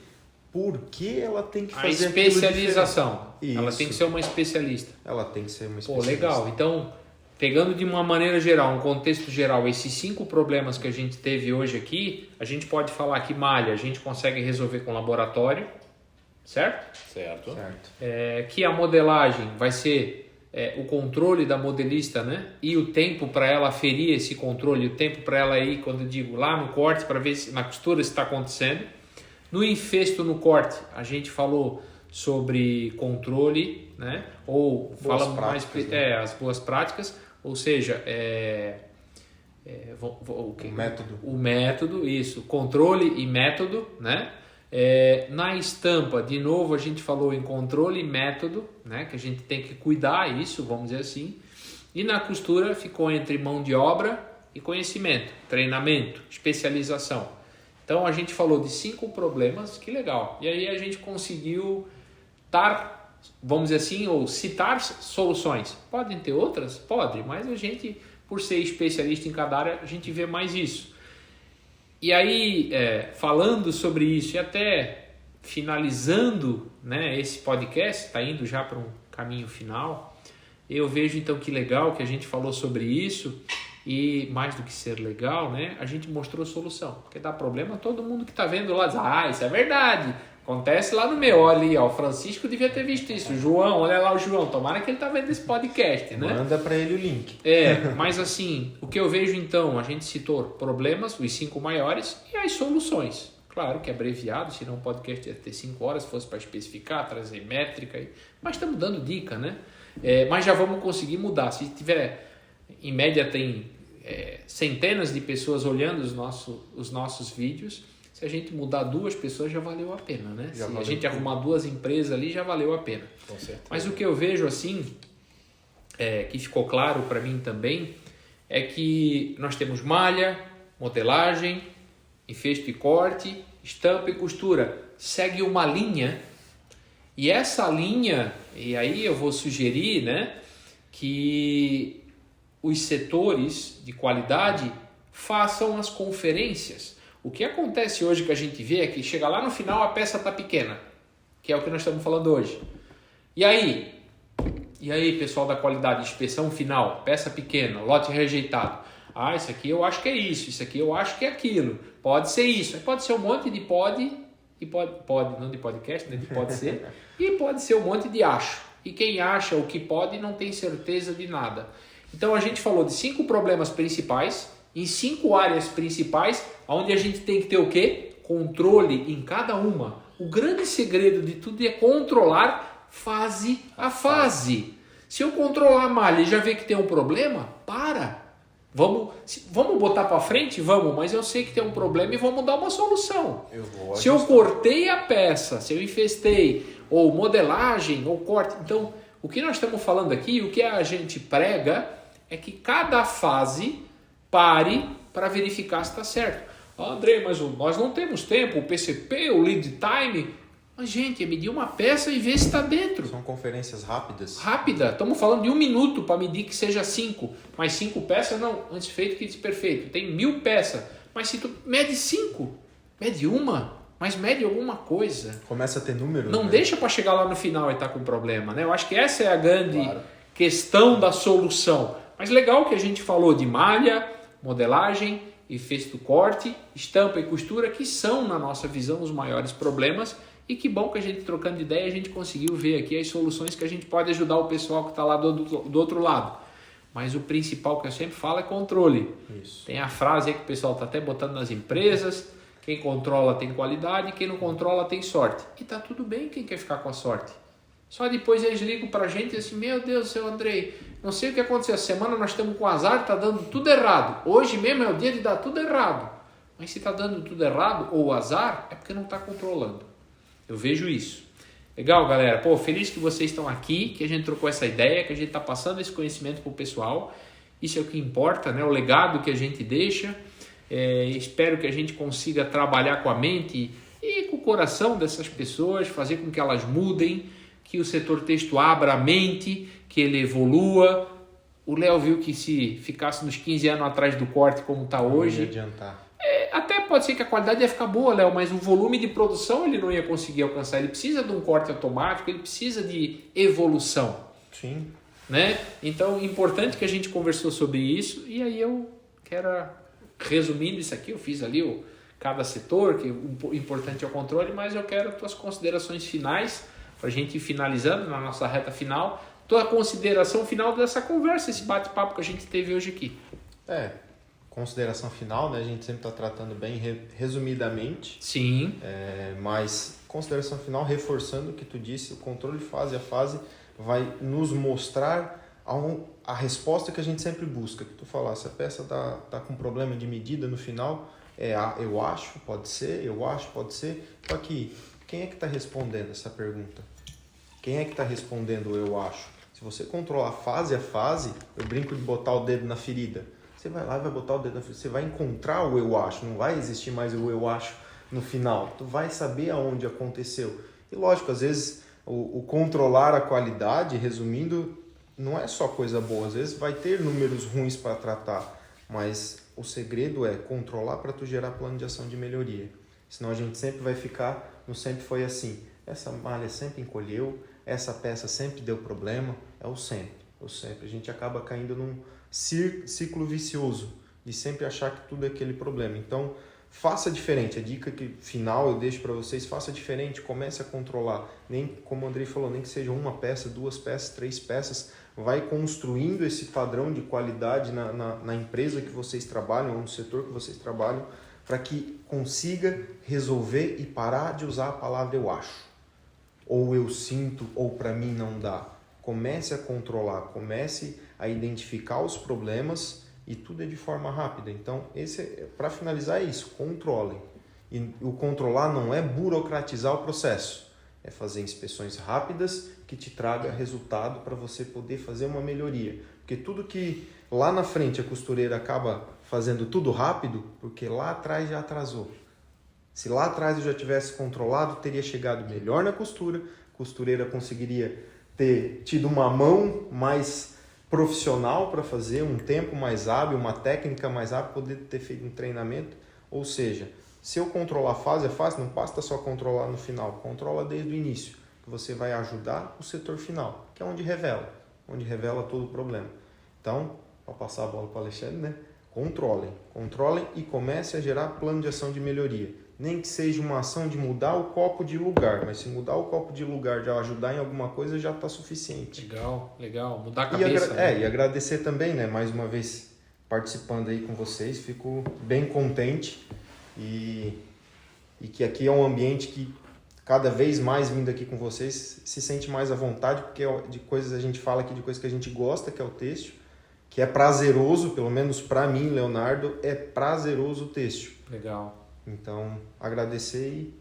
[SPEAKER 2] por que ela tem que fazer
[SPEAKER 1] a especialização. Ela
[SPEAKER 2] Isso.
[SPEAKER 1] tem que ser uma especialista.
[SPEAKER 2] Ela tem que ser uma especialista.
[SPEAKER 1] Legal. Então, pegando de uma maneira geral, um contexto geral, esses 5 problemas que a gente teve hoje aqui, a gente pode falar que malha a gente consegue resolver com laboratório, certo?
[SPEAKER 3] Certo.
[SPEAKER 1] Que a modelagem vai ser o controle da modelista, né? E o tempo para ela aferir esse controle, o tempo para ela ir, quando eu digo lá no corte, para ver se na costura está acontecendo. No infesto, no corte, a gente falou sobre controle, né? Ou
[SPEAKER 2] boas
[SPEAKER 1] fala
[SPEAKER 2] práticas,
[SPEAKER 1] mais
[SPEAKER 2] né?
[SPEAKER 1] as boas práticas, ou seja, o método, isso, controle e método, né? Na estampa, de novo, a gente falou em controle e método, né? Que a gente tem que cuidar isso, vamos dizer assim. E na costura ficou entre mão de obra e conhecimento, treinamento, especialização. Então a gente falou de 5 problemas, que legal. E aí a gente conseguiu dar, vamos dizer assim, ou citar soluções. Podem ter outras? Pode, mas a gente, por ser especialista em cada área, a gente vê mais isso. E aí, falando sobre isso e até finalizando, né, esse podcast, está indo já para um caminho final, eu vejo então que legal que a gente falou sobre isso. E mais do que ser legal, né, a gente mostrou solução. Porque dá problema, todo mundo que está vendo lá diz, isso é verdade, acontece lá no meu, olha ali, o Francisco devia ter visto isso, o João, olha lá o João, tomara que ele está vendo esse podcast, né?
[SPEAKER 2] Manda para ele o link.
[SPEAKER 1] Mas assim, o que eu vejo então, a gente citou problemas, os 5 maiores, e as soluções. Claro que é abreviado, senão o podcast ia ter 5 horas, se fosse para especificar, trazer métrica, mas estamos dando dica, né? Mas já vamos conseguir mudar, se tiver... Em média tem centenas de pessoas olhando os nossos vídeos. Se a gente mudar 2 pessoas já valeu a pena, né? Se a gente arrumar 2 empresas ali já valeu a pena.
[SPEAKER 3] Com certeza.
[SPEAKER 1] Mas o que eu vejo assim, que ficou claro para mim também, é que nós temos malha, modelagem, infesto e corte, estampa e costura. Segue uma linha e essa linha, e aí eu vou sugerir, né, que os setores de qualidade façam as conferências. O que acontece hoje que a gente vê é que chega lá no final a peça está pequena, que é o que nós estamos falando hoje. E aí, pessoal da qualidade, inspeção final, peça pequena, lote rejeitado. Isso aqui eu acho que é isso aqui eu acho que é aquilo. Pode ser isso, pode ser um monte de pode, não de podcast, né? De pode ser, e pode ser um monte de acho. E quem acha o que pode não tem certeza de nada. Então a gente falou de 5 problemas principais, em 5 áreas principais, onde a gente tem que ter o quê? Controle em cada uma. o grande segredo de tudo é controlar fase a fase. Se eu controlar a malha e já ver que tem um problema, para. Vamos botar para frente? Vamos, mas eu sei que tem um problema e vamos dar uma solução. Se eu cortei a peça, se eu infestei, ou modelagem, ou corte. Então, o que nós estamos falando aqui, o que a gente prega, é que cada fase pare para verificar se está certo. André, mas nós não temos tempo, o PCP, o lead time. Mas, gente, é medir uma peça e ver se está dentro.
[SPEAKER 2] São conferências rápidas.
[SPEAKER 1] Rápida. Estamos falando de 1 minuto para medir que seja 5. Mas 5 peças, não. Antes feito que desperfeito. Tem 1000 peças. Mas se tu mede 5, mede uma, mas mede alguma coisa.
[SPEAKER 2] Começa a ter números.
[SPEAKER 1] Não
[SPEAKER 2] né?
[SPEAKER 1] deixa para chegar lá no final e estar com problema, né? Eu acho que essa é a grande questão da solução. Mas legal que a gente falou de malha, modelagem, efeito corte, estampa e costura, que são, na nossa visão, os maiores problemas. E que bom que a gente, trocando de ideia, a gente conseguiu ver aqui as soluções que a gente pode ajudar o pessoal que está lá do outro lado. Mas o principal que eu sempre falo é controle.
[SPEAKER 2] Isso.
[SPEAKER 1] Tem a frase aí que o pessoal está até botando nas empresas: quem controla tem qualidade, quem não controla tem sorte. E tá tudo bem quem quer ficar com a sorte. Só depois eles ligam para a gente e assim: meu Deus, seu Andrei, não sei o que aconteceu, essa semana nós estamos com azar, está dando tudo errado. Hoje mesmo é o dia de dar tudo errado. Mas se está dando tudo errado ou azar, é porque não está controlando. Eu vejo isso. Legal, galera. Pô, feliz que vocês estão aqui, que a gente trocou essa ideia, que a gente está passando esse conhecimento para o pessoal. Isso é o que importa, né? O legado que a gente deixa. Espero que a gente consiga trabalhar com a mente e com o coração dessas pessoas, fazer com que elas mudem, que o setor texto abra a mente, que ele evolua. O Léo viu que se ficasse nos 15 anos atrás do corte como está hoje...
[SPEAKER 2] Não ia adiantar.
[SPEAKER 1] Até pode ser que a qualidade ia ficar boa, Léo, mas o volume de produção ele não ia conseguir alcançar. Ele precisa de um corte automático, ele precisa de evolução.
[SPEAKER 2] Sim.
[SPEAKER 1] Né? Então, importante que a gente conversou sobre isso. E aí eu quero, resumindo isso aqui, eu fiz ali cada setor, que o importante é o controle, mas eu quero tuas considerações finais, para a gente ir finalizando na nossa reta final. Tua consideração final dessa conversa, esse bate-papo que a gente teve hoje aqui.
[SPEAKER 2] Consideração final, né? A gente sempre está tratando bem resumidamente.
[SPEAKER 1] Sim.
[SPEAKER 2] Mas consideração final, reforçando o que tu disse, o controle fase a fase vai nos mostrar a resposta que a gente sempre busca. Que tu falasse, a peça tá com problema de medida no final, eu acho, pode ser, eu acho, pode ser. Só que quem é que está respondendo essa pergunta? Quem é que está respondendo o eu acho? Se você controlar fase a fase, eu brinco de botar o dedo na ferida. Você vai lá e vai botar o dedo na ferida. Você vai encontrar o eu acho. Não vai existir mais o eu acho no final. Tu vai saber aonde aconteceu. E lógico, às vezes o controlar a qualidade, resumindo, não é só coisa boa. Às vezes vai ter números ruins para tratar. Mas o segredo é controlar para tu gerar plano de ação de melhoria. Senão a gente sempre vai ficar no sempre foi assim. Essa malha sempre encolheu, essa peça sempre deu problema. É o sempre. A gente acaba caindo num ciclo vicioso de sempre achar que tudo é aquele problema. Então, faça diferente. A dica final eu deixo para vocês, faça diferente, comece a controlar. Nem, como o Andrei falou, nem que seja uma peça, 2 peças, 3 peças, vai construindo esse padrão de qualidade na empresa que vocês trabalham, ou no setor que vocês trabalham, para que consiga resolver e parar de usar a palavra eu acho, ou eu sinto, ou para mim não dá. Comece a controlar, comece a identificar os problemas e tudo é de forma rápida. Então, para finalizar é isso, controlem. E o controlar não é burocratizar o processo, é fazer inspeções rápidas que te traga resultado para você poder fazer uma melhoria. Porque tudo que lá na frente a costureira acaba fazendo tudo rápido, porque lá atrás já atrasou. Se lá atrás eu já tivesse controlado, teria chegado melhor na costura, a costureira conseguiria ter tido uma mão mais profissional para fazer, um tempo mais hábil, uma técnica mais hábil, poder ter feito um treinamento. Ou seja, se eu controlar fase a fase, não basta só controlar no final, controla desde o início, que você vai ajudar o setor final, que é onde revela todo o problema. Então, para passar a bola para o Alexandre, né? Controlem e comece a gerar plano de ação de melhoria. Nem que seja uma ação de mudar o copo de lugar, mas se mudar o copo de lugar já ajudar em alguma coisa, já está suficiente.
[SPEAKER 1] Legal. Mudar a cabeça.
[SPEAKER 2] E agradecer também, né? Mais uma vez participando aí com vocês, fico bem contente e que aqui é um ambiente que cada vez mais vindo aqui com vocês, se sente mais à vontade, porque de coisas a gente fala aqui, de coisas que a gente gosta, que é o têxtil, que é prazeroso, pelo menos para mim, Leonardo, é prazeroso o têxtil.
[SPEAKER 1] Legal.
[SPEAKER 2] Então, agradecer e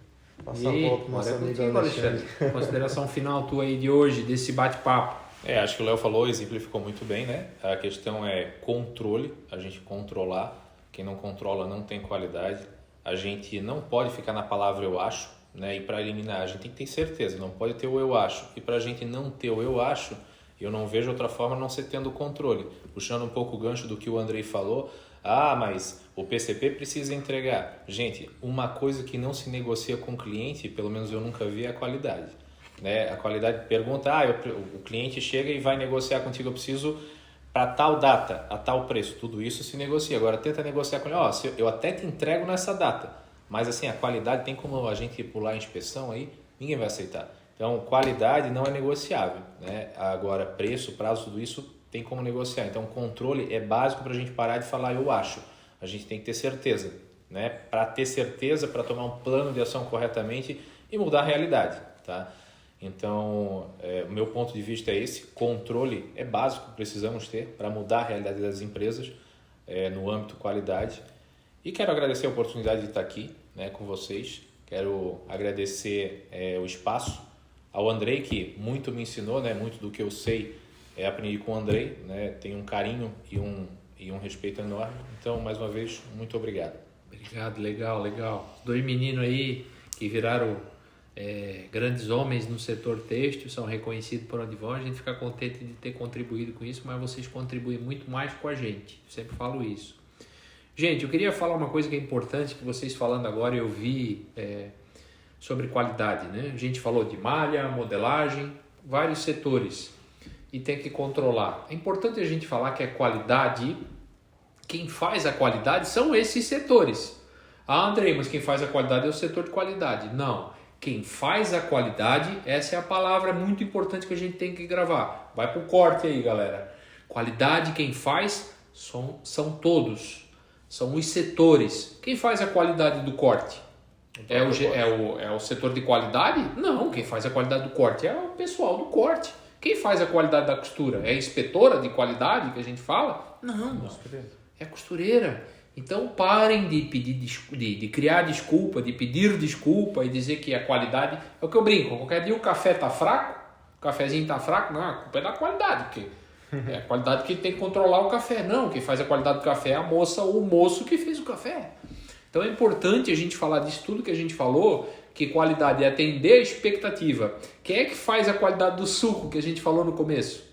[SPEAKER 2] passar a volta para nossa amiga Alexandre.
[SPEAKER 1] Consideração final tua aí de hoje, desse bate-papo.
[SPEAKER 3] Acho que o Léo falou, exemplificou muito bem, né? A questão é controle, a gente controlar. Quem não controla não tem qualidade. A gente não pode ficar na palavra eu acho, né? E para eliminar, a gente tem que ter certeza, não pode ter o eu acho. E para a gente não ter o eu acho, eu não vejo outra forma não ser tendo controle. Puxando um pouco o gancho do que o Andrei falou, mas o PCP precisa entregar. Gente, uma coisa que não se negocia com o cliente, pelo menos eu nunca vi, é a qualidade. Né? A qualidade pergunta, o cliente chega e vai negociar contigo, eu preciso para tal data, a tal preço, tudo isso se negocia. Agora tenta negociar com ele, eu até te entrego nessa data, mas assim, a qualidade tem como a gente pular a inspeção aí, ninguém vai aceitar. Então, qualidade não é negociável, né? Agora, preço, prazo, tudo isso tem como negociar. Então, controle é básico para a gente parar de falar eu acho. A gente tem que ter certeza, né? Para ter certeza, para tomar um plano de ação corretamente e mudar a realidade, tá? Então, o meu ponto de vista é esse, controle é básico, precisamos ter para mudar a realidade das empresas no âmbito qualidade. E quero agradecer a oportunidade de estar aqui, né, com vocês, quero agradecer o espaço, ao Andrei, que muito me ensinou, né, muito do que eu sei aprendi com o Andrei, né, tenho um carinho e um respeito enorme. Então, mais uma vez, muito obrigado.
[SPEAKER 1] Obrigado, legal. Os 2 meninos aí que viraram grandes homens no setor têxtil, são reconhecidos por onde vão, a gente fica contente de ter contribuído com isso, mas vocês contribuem muito mais com a gente, sempre falo isso. Gente, eu queria falar uma coisa que é importante, que vocês falando agora eu vi sobre qualidade, né? A gente falou de malha, modelagem, vários setores e tem que controlar. É importante a gente falar que a qualidade, quem faz a qualidade são esses setores. Andrei, mas quem faz a qualidade é o setor de qualidade. Não. Quem faz a qualidade, essa é a palavra muito importante que a gente tem que gravar. Vai pro corte aí, galera. Qualidade, quem faz são todos. São os setores. Quem faz a qualidade do corte? É o setor de qualidade? Não, quem faz a qualidade do corte é o pessoal do corte. Quem faz a qualidade da costura? É a inspetora de qualidade que a gente fala? Não. É a costureira. Então parem de pedir de criar desculpa, de pedir desculpa e dizer que a qualidade... É o que eu brinco, qualquer dia o café tá fraco, o cafezinho tá fraco, não, a culpa é da qualidade, porque é a qualidade que tem que controlar o café. Não, quem faz a qualidade do café é a moça ou o moço que fez o café. Então é importante a gente falar disso tudo que a gente falou, que qualidade é atender a expectativa. Quem é que faz a qualidade do suco que a gente falou no começo?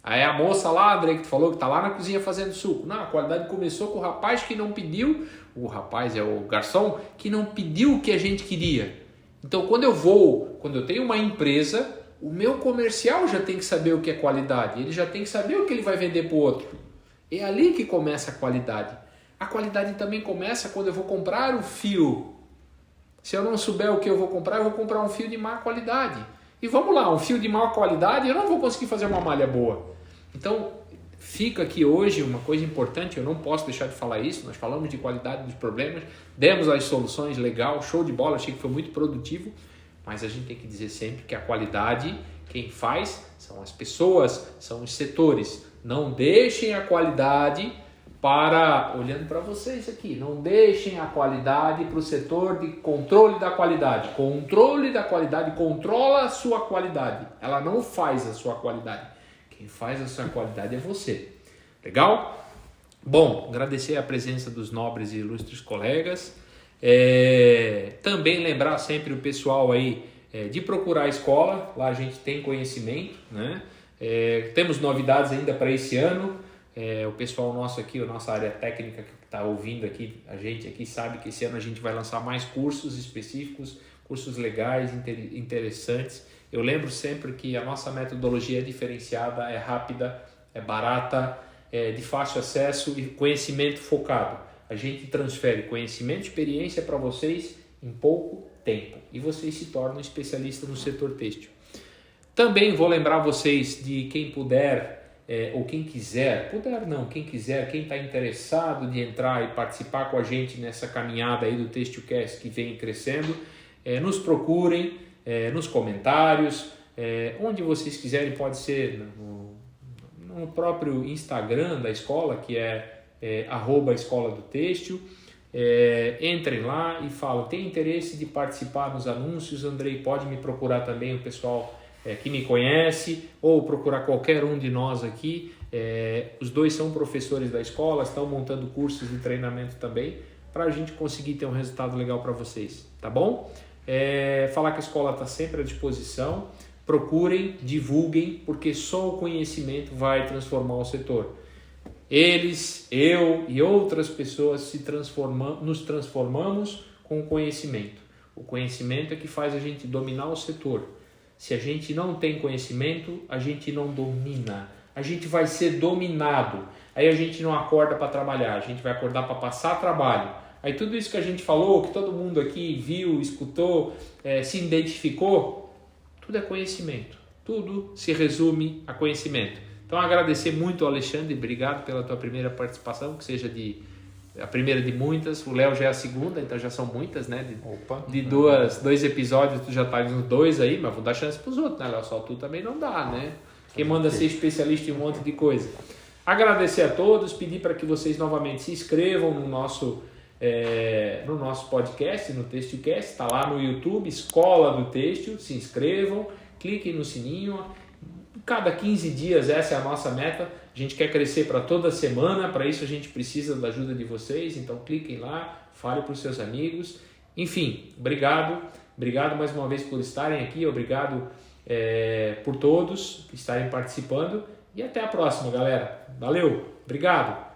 [SPEAKER 1] Aí a moça lá, André, que tu falou que tá lá na cozinha fazendo suco. Não, a qualidade começou com o rapaz que não pediu, o rapaz é o garçom, que não pediu o que a gente queria. Então quando eu tenho uma empresa, o meu comercial já tem que saber o que é qualidade, ele já tem que saber o que ele vai vender para o outro. É ali que começa a qualidade. A qualidade também começa quando eu vou comprar o fio. Se eu não souber o que eu vou comprar um fio de má qualidade. E vamos lá, um fio de má qualidade, eu não vou conseguir fazer uma malha boa. Então, fica aqui hoje uma coisa importante, eu não posso deixar de falar isso, nós falamos de qualidade dos problemas, demos as soluções, legal, show de bola, achei que foi muito produtivo, mas a gente tem que dizer sempre que a qualidade, quem faz, são as pessoas, são os setores. Não deixem a qualidade olhando para vocês aqui, não deixem a qualidade para o setor de controle da qualidade. Controle da qualidade, controla a sua qualidade, ela não faz a sua qualidade. Quem faz a sua qualidade é você. Legal? Bom, agradecer a presença dos nobres e ilustres colegas. Também lembrar sempre o pessoal aí de procurar a escola. Lá a gente tem conhecimento, né? Temos novidades ainda para esse ano. O pessoal nosso aqui, a nossa área técnica que está ouvindo aqui, a gente aqui sabe que esse ano a gente vai lançar mais cursos específicos, cursos legais, interessantes. Eu lembro sempre que a nossa metodologia é diferenciada, é rápida, é barata, é de fácil acesso e conhecimento focado. A gente transfere conhecimento e experiência para vocês em pouco tempo e vocês se tornam especialistas no setor têxtil. Também vou lembrar vocês de quem puder ou quem quiser, quem quiser, quem está interessado de entrar e participar com a gente nessa caminhada aí do TêxtilCast que vem crescendo, nos procurem nos comentários, onde vocês quiserem, pode ser no próprio Instagram da escola, que é @escola do têxtil. Entrem lá e falam, tem interesse de participar nos anúncios, Andrei, pode me procurar também, o pessoal que me conhece, ou procurar qualquer um de nós aqui. Os dois são professores da escola, estão montando cursos de treinamento também, para a gente conseguir ter um resultado legal para vocês, tá bom? Falar que a escola está sempre à disposição, procurem, divulguem, porque só o conhecimento vai transformar o setor. Eles, eu e outras pessoas nos transformamos com o conhecimento. O conhecimento é que faz a gente dominar o setor. Se a gente não tem conhecimento, a gente não domina. A gente vai ser dominado. Aí a gente não acorda para trabalhar, a gente vai acordar para passar trabalho. Aí tudo isso que a gente falou, que todo mundo aqui viu, escutou, se identificou, tudo é conhecimento. Tudo se resume a conhecimento. Então agradecer muito ao Alexandre, obrigado pela tua primeira participação, que seja a primeira de muitas. O Léo já é a segunda, então já são muitas, né? De dois episódios, tu já tá nos 2 aí, mas vou dar chance pros outros, né, Léo? Só tu também não dá, né? Quem manda ser especialista em um monte de coisa. Agradecer a todos, pedir para que vocês novamente se inscrevam no nosso podcast, no TêxtilCast, está lá no YouTube, Escola do Têxtil, se inscrevam, cliquem no sininho. Cada 15 dias, essa é a nossa meta, a gente quer crescer para toda semana, para isso a gente precisa da ajuda de vocês, então cliquem lá, falem para os seus amigos, enfim, obrigado mais uma vez por estarem aqui, obrigado por todos que estarem participando e até a próxima, galera, valeu, obrigado!